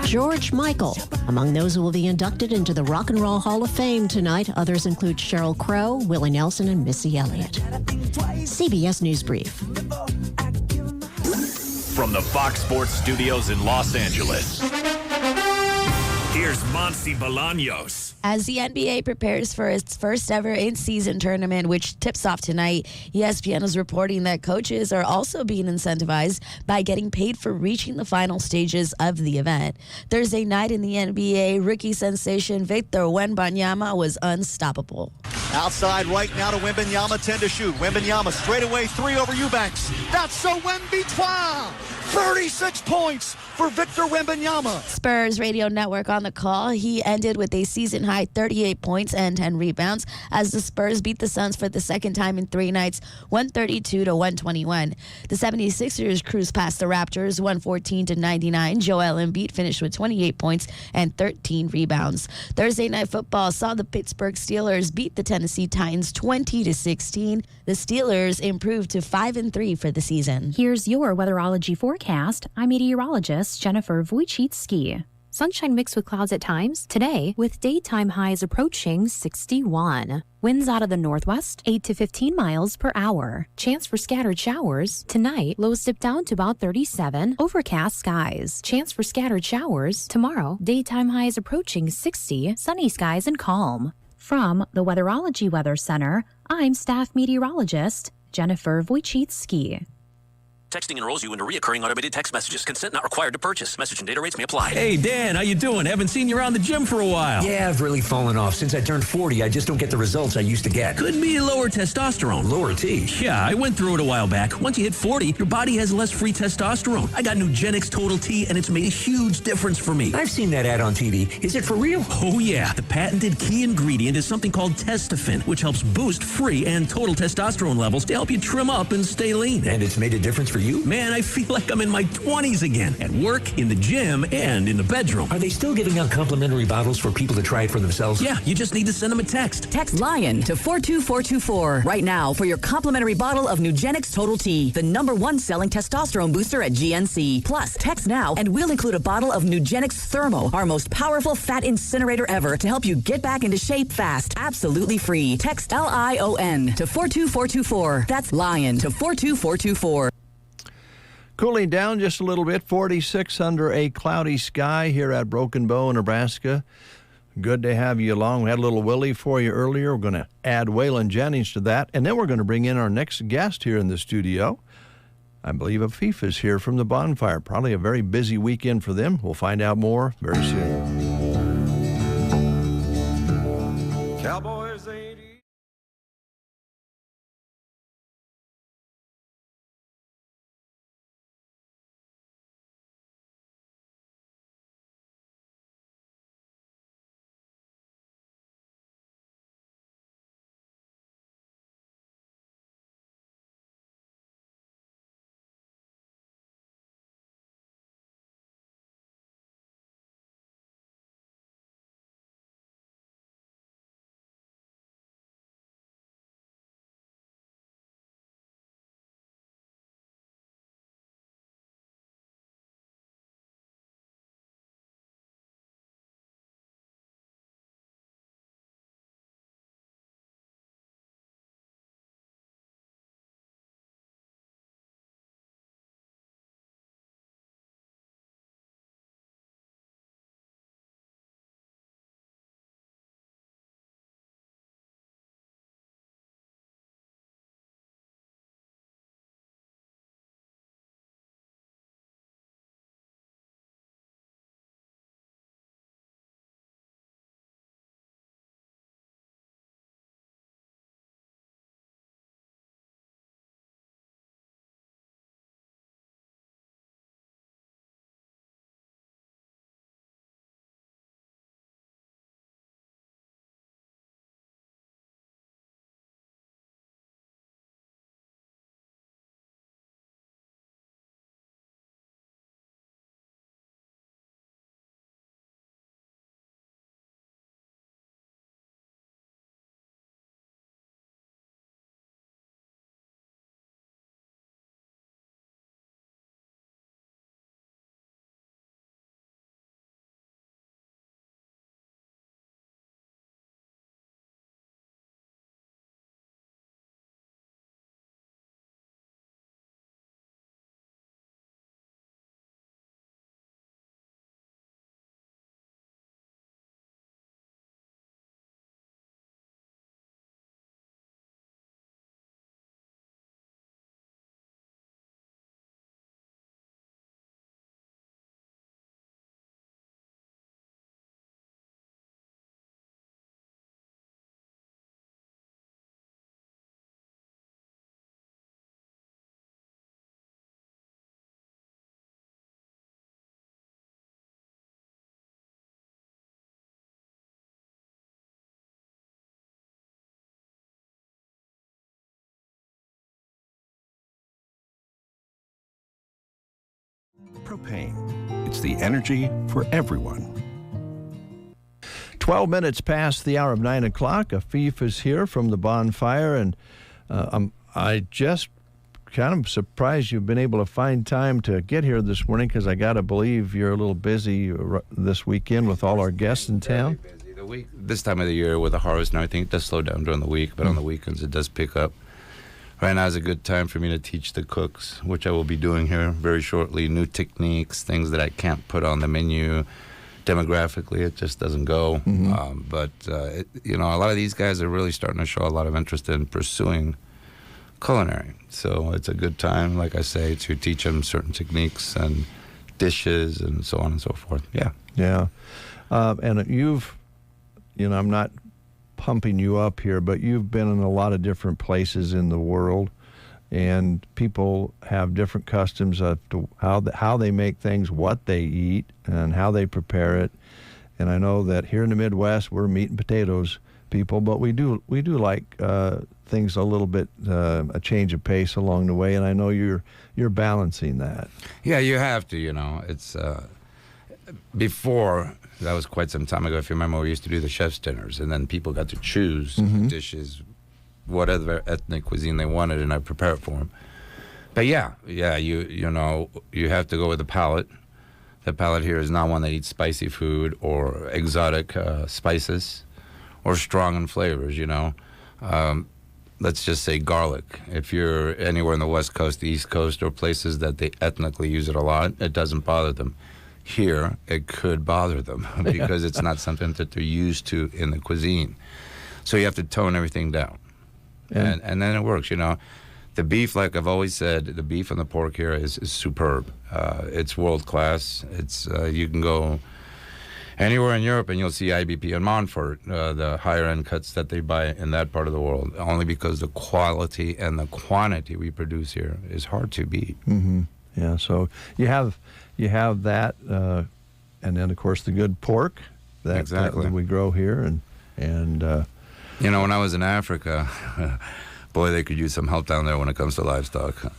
George Michael, among those who will be inducted into the Rock and Roll Hall of Fame tonight. Others include Sheryl Crow, Willie Nelson, and Missy Elliott. CBS News Brief. From the Fox Sports Studios in Los Angeles, here's Monty Bolaños. As the NBA prepares for its first ever in-season tournament, which tips off tonight, ESPN is reporting that coaches are also being incentivized by getting paid for reaching the final stages of the event. Thursday night in the NBA, rookie sensation Victor Wembanyama was unstoppable. Outside right now to Wembanyama, 10 to shoot. Wembanyama straight away, 3 over Eubanks. That's a Wemby-twa! 36 points for Victor Wembanyama. Spurs radio network on the call. He ended with a season-high 38 points and 10 rebounds as the Spurs beat the Suns for the second time in 3 nights, 132-121. The 76ers cruised past the Raptors, 114-99. Joel Embiid finished with 28 points and 13 rebounds. Thursday Night Football saw the Pittsburgh Steelers beat the Tennessee Titans 20-16. The Steelers improved to 5-3 for the season. Here's your weatherology forecast. I'm meteorologist Jennifer Wojcicki. Sunshine mixed with clouds at times today, with daytime highs approaching 61. Winds out of the northwest, 8 to 15 miles per hour. Chance for scattered showers. Tonight, lows dip down to about 37. Overcast skies. Chance for scattered showers. Tomorrow, daytime highs approaching 60. Sunny skies and calm. From the Weatherology Weather Center, I'm staff meteorologist Jennifer Wojcicki. Texting enrolls you into reoccurring automated text messages. Consent not required to purchase. Message and data rates may apply. Hey, Dan, how you doing? Haven't seen you around the gym for a while. Yeah, I've really fallen off. Since I turned 40, I just don't get the results I used to get. Could be lower testosterone. Lower T? Yeah, I went through it a while back. Once you hit 40, your body has less free testosterone. I got Nugenix Total T, and it's made a huge difference for me. I've seen that ad on TV. Is it for real? Oh, yeah. The patented key ingredient is something called Testofen, which helps boost free and total testosterone levels to help you trim up and stay lean. And it's made a difference for you? Man, I feel like I'm in my 20s again, at work, in the gym, and in the bedroom. Are they still giving out complimentary bottles for people to try it for themselves? Yeah, you just need to send them a text. Text LION to 42424 right now for your complimentary bottle of Nugenix Total T, the #1 selling testosterone booster at GNC. Plus, text now and we'll include a bottle of Nugenix Thermo, our most powerful fat incinerator ever, to help you get back into shape fast. Absolutely free. Text LION to 42424. That's LION to 42424. Cooling down just a little bit, 46 under a cloudy sky here at Broken Bow, Nebraska. Good to have you along. We had a little Willie for you earlier. We're going to add Waylon Jennings to that. And then we're going to bring in our next guest here in the studio. I believe Afif is here from the Bonfire. Probably a very busy weekend for them. We'll find out more very soon. Cowboys ain't Propane. It's the energy for everyone. 12 minutes past the hour of 9 o'clock. Afif is here from the bonfire, and I just kind of surprised you've been able to find time to get here this morning, because I got to believe you're a little busy this weekend with all our guests in town. Very busy. The week, this time of the year with the harvest and everything, it does slow down during the week, but on the weekends it does pick up. Right now is a good time for me to teach the cooks, which I will be doing here very shortly, new techniques, things that I can't put on the menu. Demographically, it just doesn't go. But a lot of these guys are really starting to show a lot of interest in pursuing culinary. So it's a good time, like I say, to teach them certain techniques and dishes and so on and so forth. Yeah. And you've, I'm not pumping you up here, but you've been in a lot of different places in the world, and people have different customs of how they make things, what they eat, and how they prepare it. And I know that here in the Midwest, we're meat and potatoes people, but we do like things a little bit, a change of pace along the way. And I know you're balancing that. Yeah, you have to. It's before. That was quite some time ago. If you remember, we used to do the chef's dinners, and then people got to choose dishes, whatever ethnic cuisine they wanted, and I prepare it for them. But you have to go with the palate. The palate here is not one that eats spicy food or exotic spices or strong in flavors. Let's just say garlic. If you're anywhere in the West Coast, the East Coast, or places that they ethnically use it a lot, it doesn't bother them. Here, it could bother them because it's not something that they're used to in the cuisine. So you have to tone everything down. And then it works, The beef, like I've always said, the beef and the pork here is superb. It's world class. It's you can go anywhere in Europe and you'll see IBP and Montfort, the higher end cuts that they buy in that part of the world, only because the quality and the quantity we produce here is hard to beat. Yeah, so you have that, and then of course the good pork that we grow here, and when I was in Africa, boy, they could use some help down there when it comes to livestock.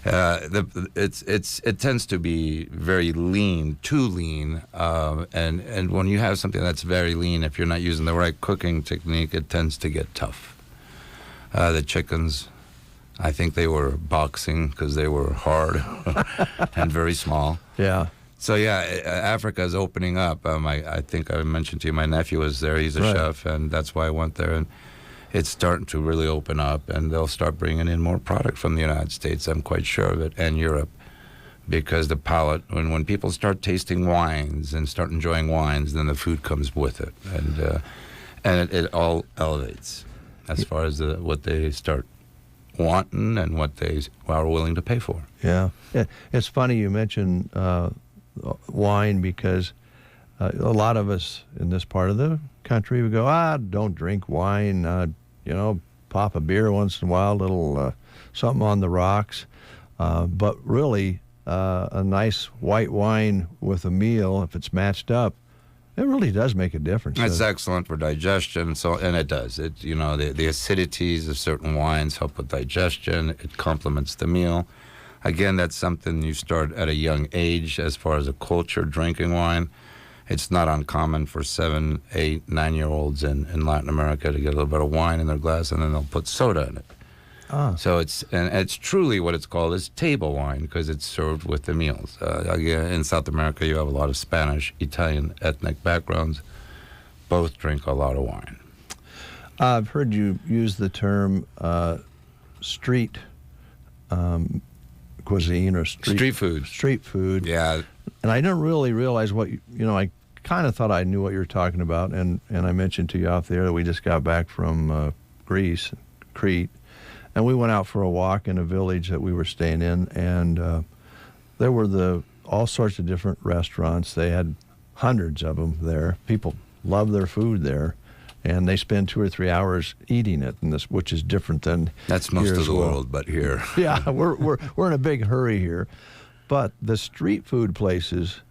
It tends to be very lean, too lean, and when you have something that's very lean, if you're not using the right cooking technique, it tends to get tough. The chickens, I think they were boxing because they were hard and very small. Yeah. So Africa is opening up. I think I mentioned to you, my nephew was there. He's a chef, and that's why I went there. And it's starting to really open up, and they'll start bringing in more product from the United States. I'm quite sure of it, and Europe, because the palate. When people start tasting wines and start enjoying wines, then the food comes with it, and it all elevates as far as what they start wanting and what they are willing to pay for. Yeah. It's funny you mention wine, because a lot of us in this part of the country, we go, don't drink wine, pop a beer once in a while, little something on the rocks. But really, a nice white wine with a meal, if it's matched up, it really does make a difference. It's excellent for digestion, and it does. The acidities of certain wines help with digestion. It complements the meal. Again, that's something you start at a young age as far as a culture drinking wine. It's not uncommon for 7, 8, 9-year-olds in Latin America to get a little bit of wine in their glass, and then they'll put soda in it. So it's truly what it's called is table wine, because it's served with the meals. Again, in South America, you have a lot of Spanish, Italian ethnic backgrounds. Both drink a lot of wine. I've heard you use the term street cuisine or street food. Street food. Yeah. And I didn't really realize what I kind of thought I knew what you were talking about, and I mentioned to you out there that we just got back from Greece, Crete. And we went out for a walk in a village that we were staying in, and there were all sorts of different restaurants. They had hundreds of them there. People love their food there, and they spend 2 or 3 hours eating it, which is different than that's most of the world, but here. Yeah, we're in a big hurry here, but the street food places,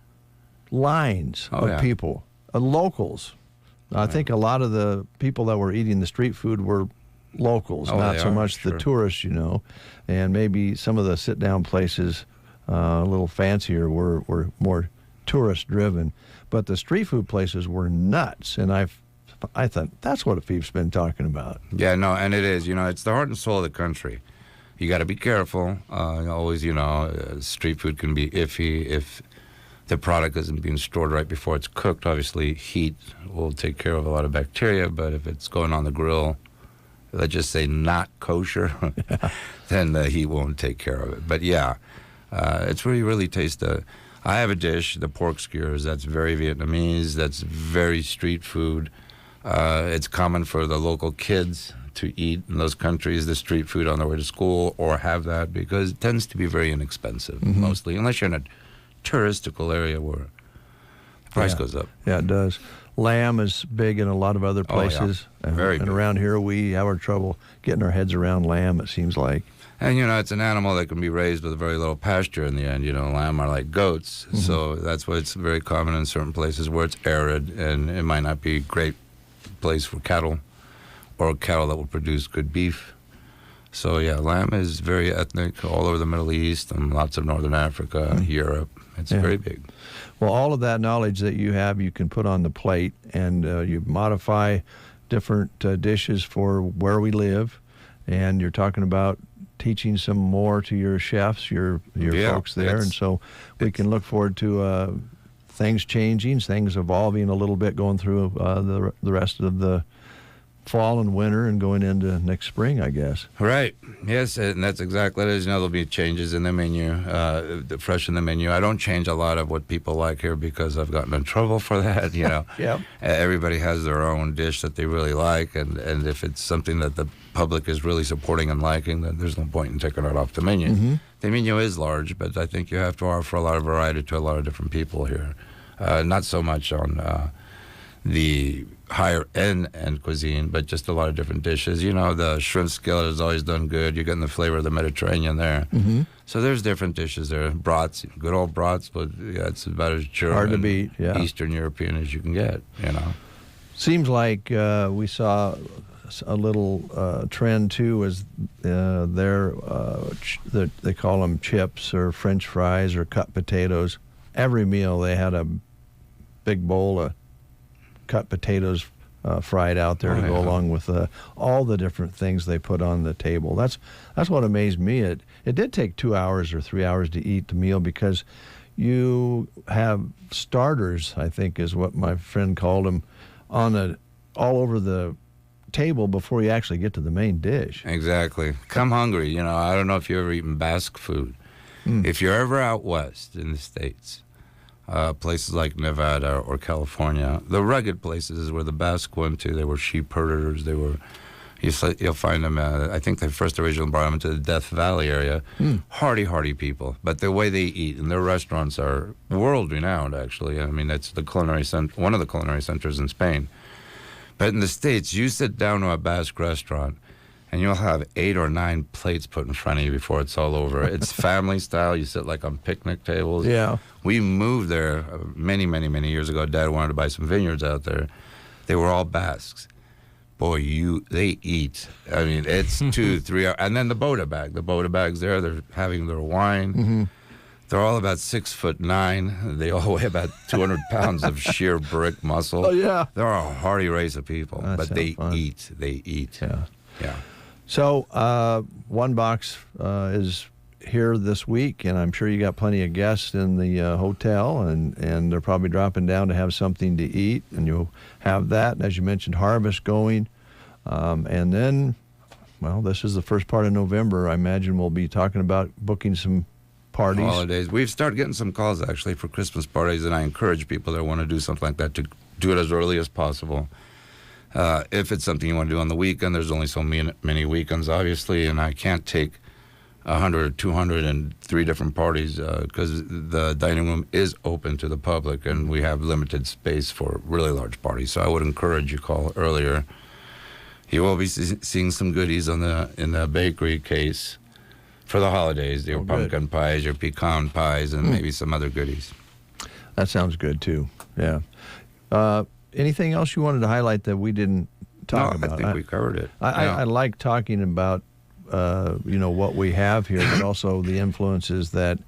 lines of people, locals. I think a lot of the people that were eating the street food were locals, not so much the tourists, and maybe some of the sit-down places a little fancier, were more tourist-driven. But the street food places were nuts, and I thought, that's what Afif's been talking about. Yeah, no, and it is. It's the heart and soul of the country. You got to be careful. Always, street food can be iffy if the product isn't being stored right before it's cooked. Obviously, heat will take care of a lot of bacteria, but if it's going on the grill, let's just say not kosher, then the heat won't take care of it. But yeah, it's where you really taste I have a dish, the pork skewers, that's very Vietnamese, that's very street food. It's common for the local kids to eat in those countries the street food on their way to school, or have that because it tends to be very inexpensive, mostly, unless you're in a touristical area where the price goes up. Yeah, it does. Lamb is big in a lot of other places. Oh, yeah. Very and big. Around here, we have our trouble getting our heads around lamb, it seems like. And, it's an animal that can be raised with very little pasture in the end. Lamb are like goats. So that's why it's very common in certain places where it's arid, and it might not be a great place for cattle, or cattle that will produce good beef. So, yeah, lamb is very ethnic all over the Middle East and lots of Northern Africa, Europe. It's very big. Well, all of that knowledge that you have, you can put on the plate, and you modify different dishes for where we live. And you're talking about teaching some more to your chefs, your folks there. And so we can look forward to things changing, things evolving a little bit, going through the rest of the fall and winter and going into next spring, I guess. Right. Yes, and that's exactly what it is. There'll be changes in the menu, fresh in the menu. I don't change a lot of what people like here because I've gotten in trouble for that, Yeah. Everybody has their own dish that they really like, and if it's something that the public is really supporting and liking, then there's no point in taking it off the menu. The menu is large, but I think you have to offer a lot of variety to a lot of different people here. Not so much on the higher end cuisine, but just a lot of different dishes. The shrimp skillet has always done good. You're getting the flavor of the Mediterranean there. So there's different dishes there. Brats, good old brats, but yeah, it's about as hard to beat, Eastern European as you can get, Seems like we saw a little trend too, as they call them chips or French fries or cut potatoes. Every meal they had a big bowl of cut potatoes fried out there to go along with all the different things they put on the table. That's what amazed me. It did take 2 hours or 3 hours to eat the meal because you have starters, I think is what my friend called them, all over the table before you actually get to the main dish. Exactly. Come hungry. I don't know if you've ever eaten Basque food. If you're ever out west in the States, places like Nevada or California, the rugged places is where the Basque went to. They were sheep herders. You'll find them, I think they first originally brought them into the Death Valley area. Hardy people. But the way they eat, and their restaurants are world-renowned, actually. I mean, it's one of the culinary centers in Spain. But in the States, you sit down to a Basque restaurant, and you'll have 8 or 9 plates put in front of you before it's all over. It's family style. You sit like on picnic tables. Yeah. We moved there many, many, many years ago. Dad wanted to buy some vineyards out there. They were all Basques. Boy, they eat. I mean, it's 2, 3 hours. And then the Boda bag. The Boda bag's there. They're having their wine. They're all about 6'9". They all weigh about 200 pounds of sheer brick muscle. Oh, yeah. They're a hardy race of people. But they eat. They eat. Yeah. So, One Box is here this week, and I'm sure you got plenty of guests in the hotel, and they're probably dropping down to have something to eat, and you'll have that. And as you mentioned, harvest going. And then, this is the first part of November. I imagine we'll be talking about booking some parties. Holidays. We've started getting some calls, actually, for Christmas parties, and I encourage people that want to do something like that to do it as early as possible. If it's something you want to do on the weekend, there's only so many weekends, obviously, and I can't take 100 or 200 and 3 different parties because the dining room is open to the public, and we have limited space for really large parties. So I would encourage you to call earlier. You will be seeing some goodies in the bakery case for the holidays, your pumpkin pies, your pecan pies, and maybe some other goodies. That sounds good, too. Yeah. Anything else you wanted to highlight that we didn't talk about? I think we covered it. I like talking about, what we have here, but also the influences that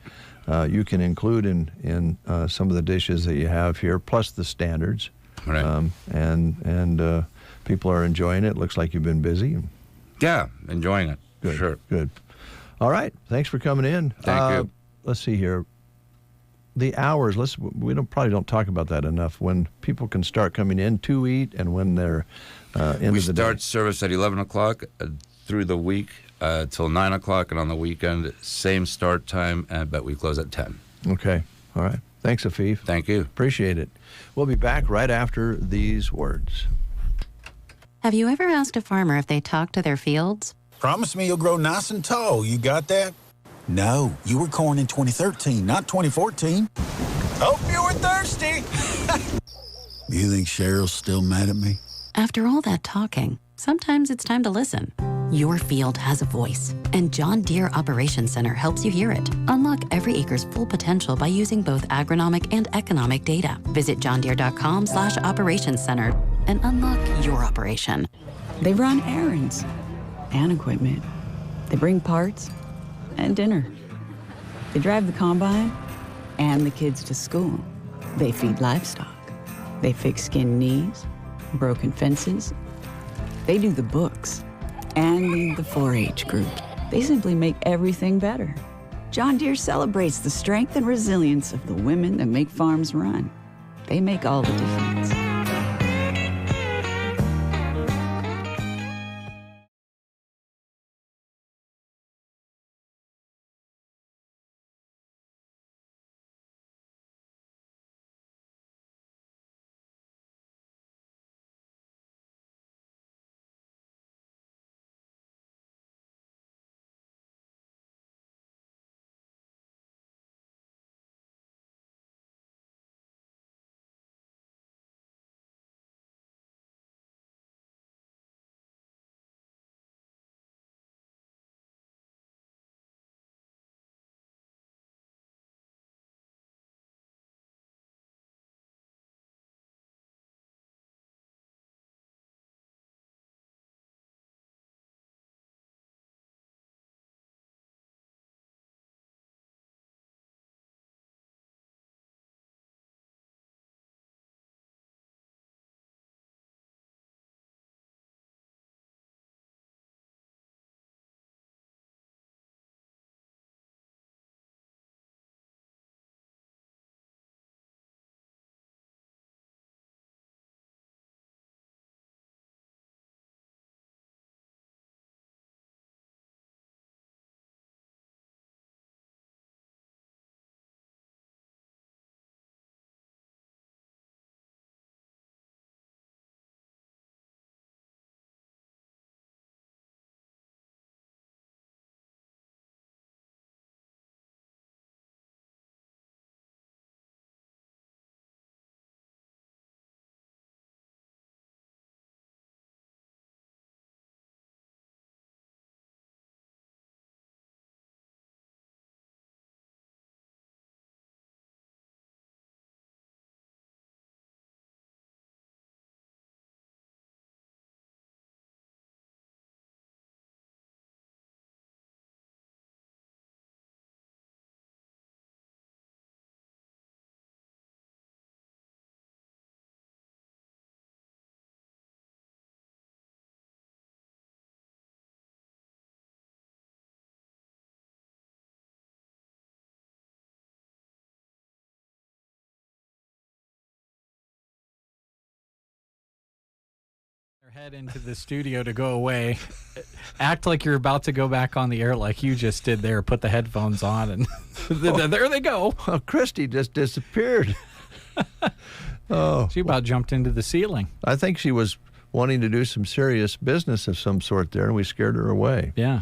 you can include in some of the dishes that you have here, plus the standards. Right. And people are enjoying it. Looks like you've been busy. Yeah, enjoying it. Good. Sure. Good. All right. Thanks for coming in. Thank you. Let's see here. The hours. We probably don't talk about that enough. When people can start coming in to eat, and when they're We start service at 11 o'clock through the week till 9 o'clock, and on the weekend, same start time, but we close at 10. Okay. All right. Thanks, Afif. Thank you. Appreciate it. We'll be back right after these words. Have you ever asked a farmer if they talk to their fields? Promise me you'll grow nice and tall. You got that? No, you were corn in 2013, not 2014. Hope you were thirsty. You think Cheryl's still mad at me? After all that talking, sometimes it's time to listen. Your field has a voice, and John Deere Operations Center helps you hear it. Unlock every acre's full potential by using both agronomic and economic data. Visit johndeere.com/operations center and unlock your operation. They run errands and equipment. They bring parts and dinner. They drive the combine and the kids to school. They feed livestock. They fix skinned knees, broken fences. They do the books and lead the 4-H group. They simply make everything better. John Deere celebrates the strength and resilience of the women that make farms run. They make all the difference. Head into the studio to go away. Act like you're about to go back on the air like you just did there. Put the headphones on and there they go. Oh, Christy just disappeared. She about jumped into the ceiling. I think she was wanting to do some serious business of some sort there, and we scared her away. Yeah.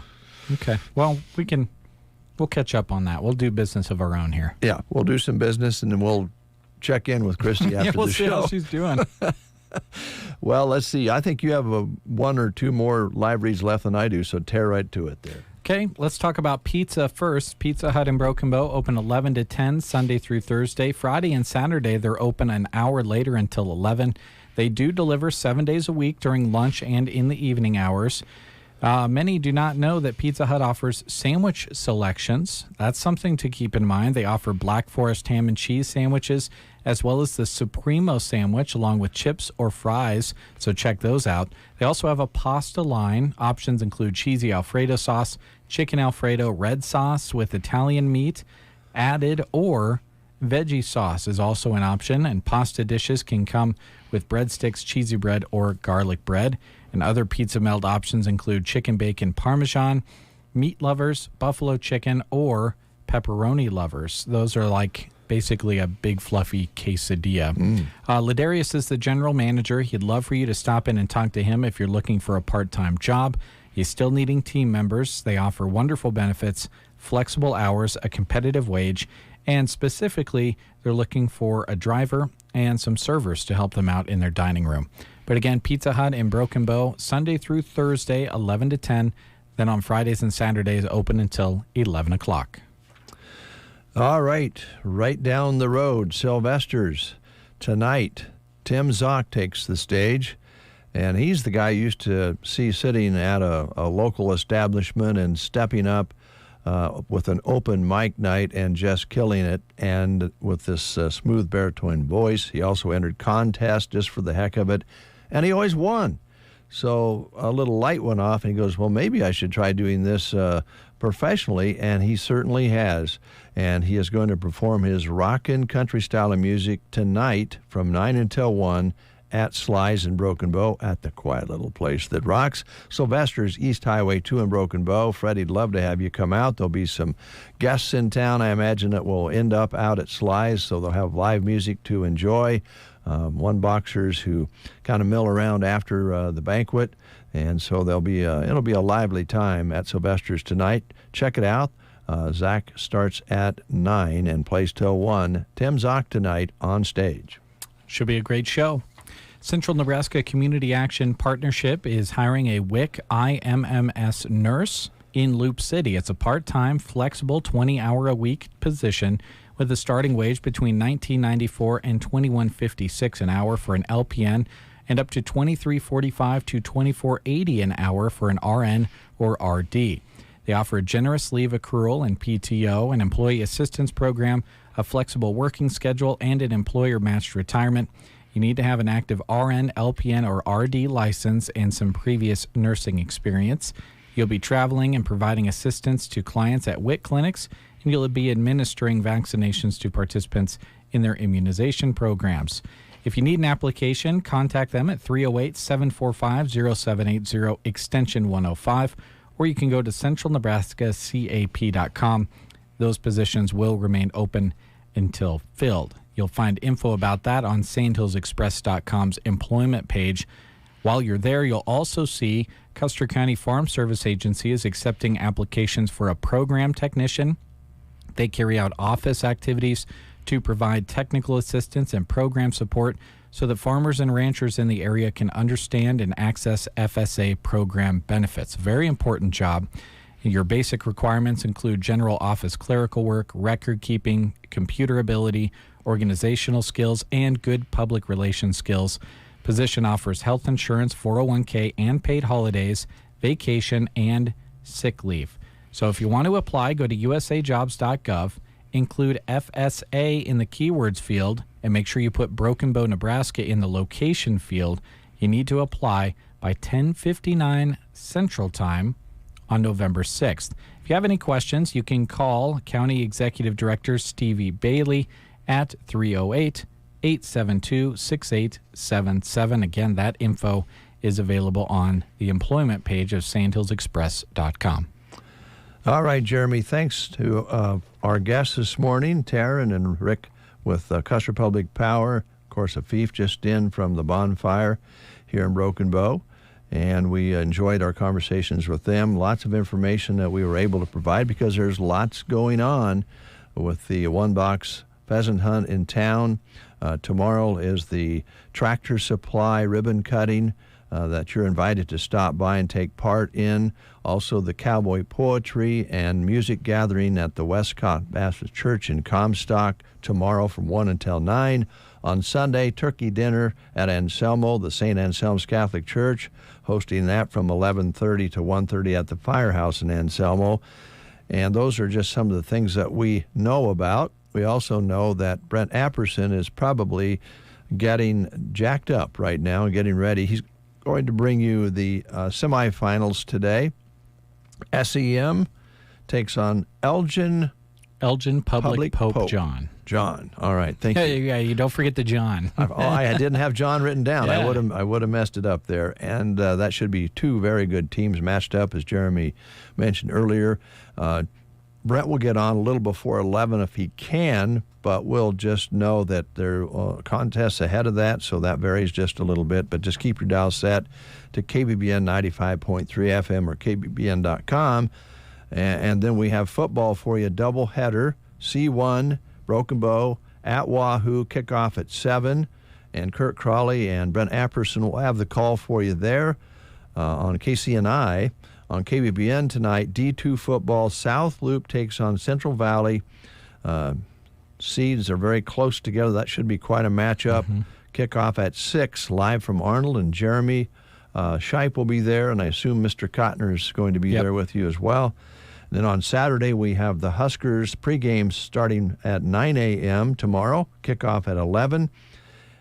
Okay. Well, we'll catch up on that. We'll do business of our own here. Yeah, we'll do some business, and then we'll check in with Christy after we'll the see show. How she's doing. Well, let's see. I think you have one or two more live reads left than I do, so tear right to it there. Okay, let's talk about pizza first. Pizza Hut in Broken Bow open 11 to 10 Sunday through Thursday. Friday and Saturday, they're open an hour later until 11. They do deliver 7 days a week during lunch and in the evening hours. Many do not know that Pizza Hut offers sandwich selections. That's something to keep in mind. They offer Black Forest ham and cheese sandwiches, as well as the Supremo sandwich, along with chips or fries, so check those out. They also have a pasta line. Options include cheesy Alfredo sauce, chicken Alfredo, red sauce with Italian meat added, or veggie sauce is also an option, and pasta dishes can come with breadsticks, cheesy bread, or garlic bread. And other pizza melt options include chicken bacon parmesan, meat lovers, buffalo chicken, or pepperoni lovers. Those are like basically a big fluffy quesadilla. Ladarius is the general manager. He'd love for you to stop in and talk to him if you're looking for a part-time job. He's still needing team members. They offer wonderful benefits, flexible hours, a competitive wage, and specifically, they're looking for a driver and some servers to help them out in their dining room. But again, Pizza Hut in Broken Bow, Sunday through Thursday, 11 to 10. Then on Fridays and Saturdays, open until 11 o'clock. All right, right down the road, Sylvester's. Tonight, Tim Zock takes the stage, and he's the guy you used to see sitting at a local establishment and stepping up with an open mic night and just killing it, and with this smooth baritone voice. He also entered contests just for the heck of it, and he always won. So a little light went off, and he goes, well, maybe I should try doing this professionally, and he certainly has. And he is going to perform his rockin' country style of music tonight from 9 until 1 at Sly's in Broken Bow, at the quiet little place that rocks. Sylvester's, East Highway 2 in Broken Bow. Freddie'd love to have you come out. There'll be some guests in town. I imagine that will end up out at Sly's, so they'll have live music to enjoy. One boxers who kind of mill around after the banquet, and so it'll be a lively time at Sylvester's tonight. Check it out. Zach starts at 9 and plays till 1. Tim Zock tonight on stage. Should be a great show. Central Nebraska Community Action Partnership is hiring a WIC IMMS nurse in Loup City. It's a part-time, flexible, 20-hour-a-week position with a starting wage between $19.94 and $21.56 an hour for an LPN, and up to $23.45 to $24.80 an hour for an RN or RD. They offer a generous leave accrual and PTO, an employee assistance program, a flexible working schedule, and an employer-matched retirement. You need to have an active RN, LPN, or RD license and some previous nursing experience. You'll be traveling and providing assistance to clients at WIC clinics, and you'll be administering vaccinations to participants in their immunization programs. If you need an application, contact them at 308-745-0780, extension 105, or you can go to centralnebraskacap.com. Those positions will remain open until filled. You'll find info about that on sandhillsexpress.com's employment page. While you're there, you'll also see Custer County Farm Service Agency is accepting applications for a program technician. They carry out office activities to provide technical assistance and program support so that farmers and ranchers in the area can understand and access FSA program benefits. Very important job. Your basic requirements include general office clerical work, record keeping, computer ability, organizational skills, and good public relations skills. Position offers health insurance, 401k, and paid holidays, vacation, and sick leave. So if you want to apply, go to usajobs.gov, include FSA in the keywords field, and make sure you put Broken Bow, Nebraska in the location field. You need to apply by 10:59 Central Time on November 6th. If you have any questions, you can call County Executive Director Stevie Bailey at 308-872-6877. Again, that info is available on the employment page of sandhillsexpress.com. All right, Jeremy, thanks to our guests this morning, Taryn and Rick with Custer Public Power. Of course, Afif just in from the bonfire here in Broken Bow, and we enjoyed our conversations with them. Lots of information that we were able to provide because there's lots going on with the one-box pheasant hunt in town. Tomorrow is the Tractor Supply ribbon cutting that you're invited to stop by and take part in. Also the cowboy poetry and music gathering at the Westcott Baptist Church in Comstock tomorrow from 1 until 9. On Sunday, turkey dinner at Anselmo, the St. Anselm's Catholic Church, hosting that from 11:30 to 1:30 at the Firehouse in Anselmo. And those are just some of the things that we know about. We also know that Brent Apperson is probably getting jacked up right now and getting ready. He's going to bring you the semifinals today. SEM takes on Elgin Public Pope John. John. All right. Thank you. Yeah, you don't forget the John. I didn't have John written down. Yeah. I would have messed it up there. And that should be two very good teams matched up, as Jeremy mentioned earlier. Brent will get on a little before 11 if he can, but we'll just know that there are contests ahead of that, so that varies just a little bit. But just keep your dial set to KBBN 95.3 FM or KBBN.com. And then we have football for you, doubleheader, C1, Broken Bow, at Wahoo, kickoff at 7. And Kurt Crawley and Brent Apperson will have the call for you there on KCNI. On KBBN tonight, D2 football, South Loup takes on Central Valley. Seeds are very close together. That should be quite a matchup. Kickoff at 6, live from Arnold, and Jeremy Shipe will be there, and I assume Mr. Cotner is going to be there with you as well. And then on Saturday, we have the Huskers pregame starting at 9 a.m. tomorrow, kickoff at 11,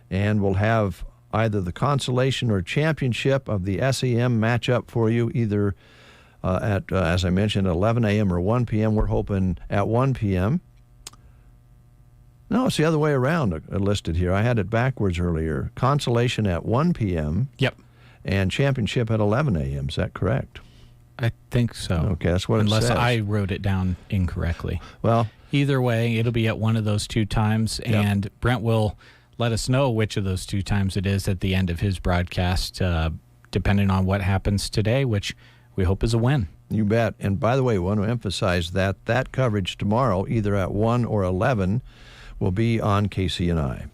and we'll have either the consolation or championship of the SEM matchup for you, either at, as I mentioned, 11 a.m. or 1 p.m. We're hoping at 1 p.m. No, it's the other way around listed here. I had it backwards earlier. Consolation at 1 p.m. Yep. And championship at 11 a.m. Is that correct? I think so. Okay, that's what it says. Unless I wrote it down incorrectly. Well, either way, it'll be at one of those two times, and Brent will let us know which of those two times it is at the end of his broadcast, depending on what happens today, which we hope is a win. You bet. And by the way, we want to emphasize that coverage tomorrow, either at 1 or 11, will be on KCNI.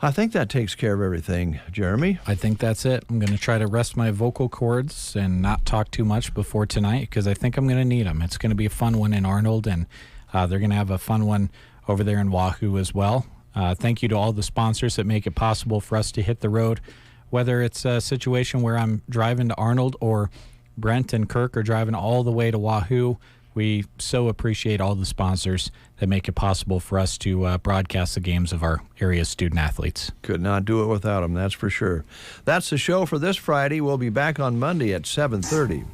I think that takes care of everything, Jeremy. I think that's it. I'm going to try to rest my vocal cords and not talk too much before tonight, because I think I'm going to need them. It's going to be a fun one in Arnold, and they're going to have a fun one over there in Wahoo as well. Thank you to all the sponsors that make it possible for us to hit the road, whether it's a situation where I'm driving to Arnold or Brent and Kirk are driving all the way to Wahoo. We so appreciate all the sponsors that make it possible for us to broadcast the games of our area student athletes. Could not do it without them, that's for sure. That's the show for this Friday. We'll be back on Monday at 7:30.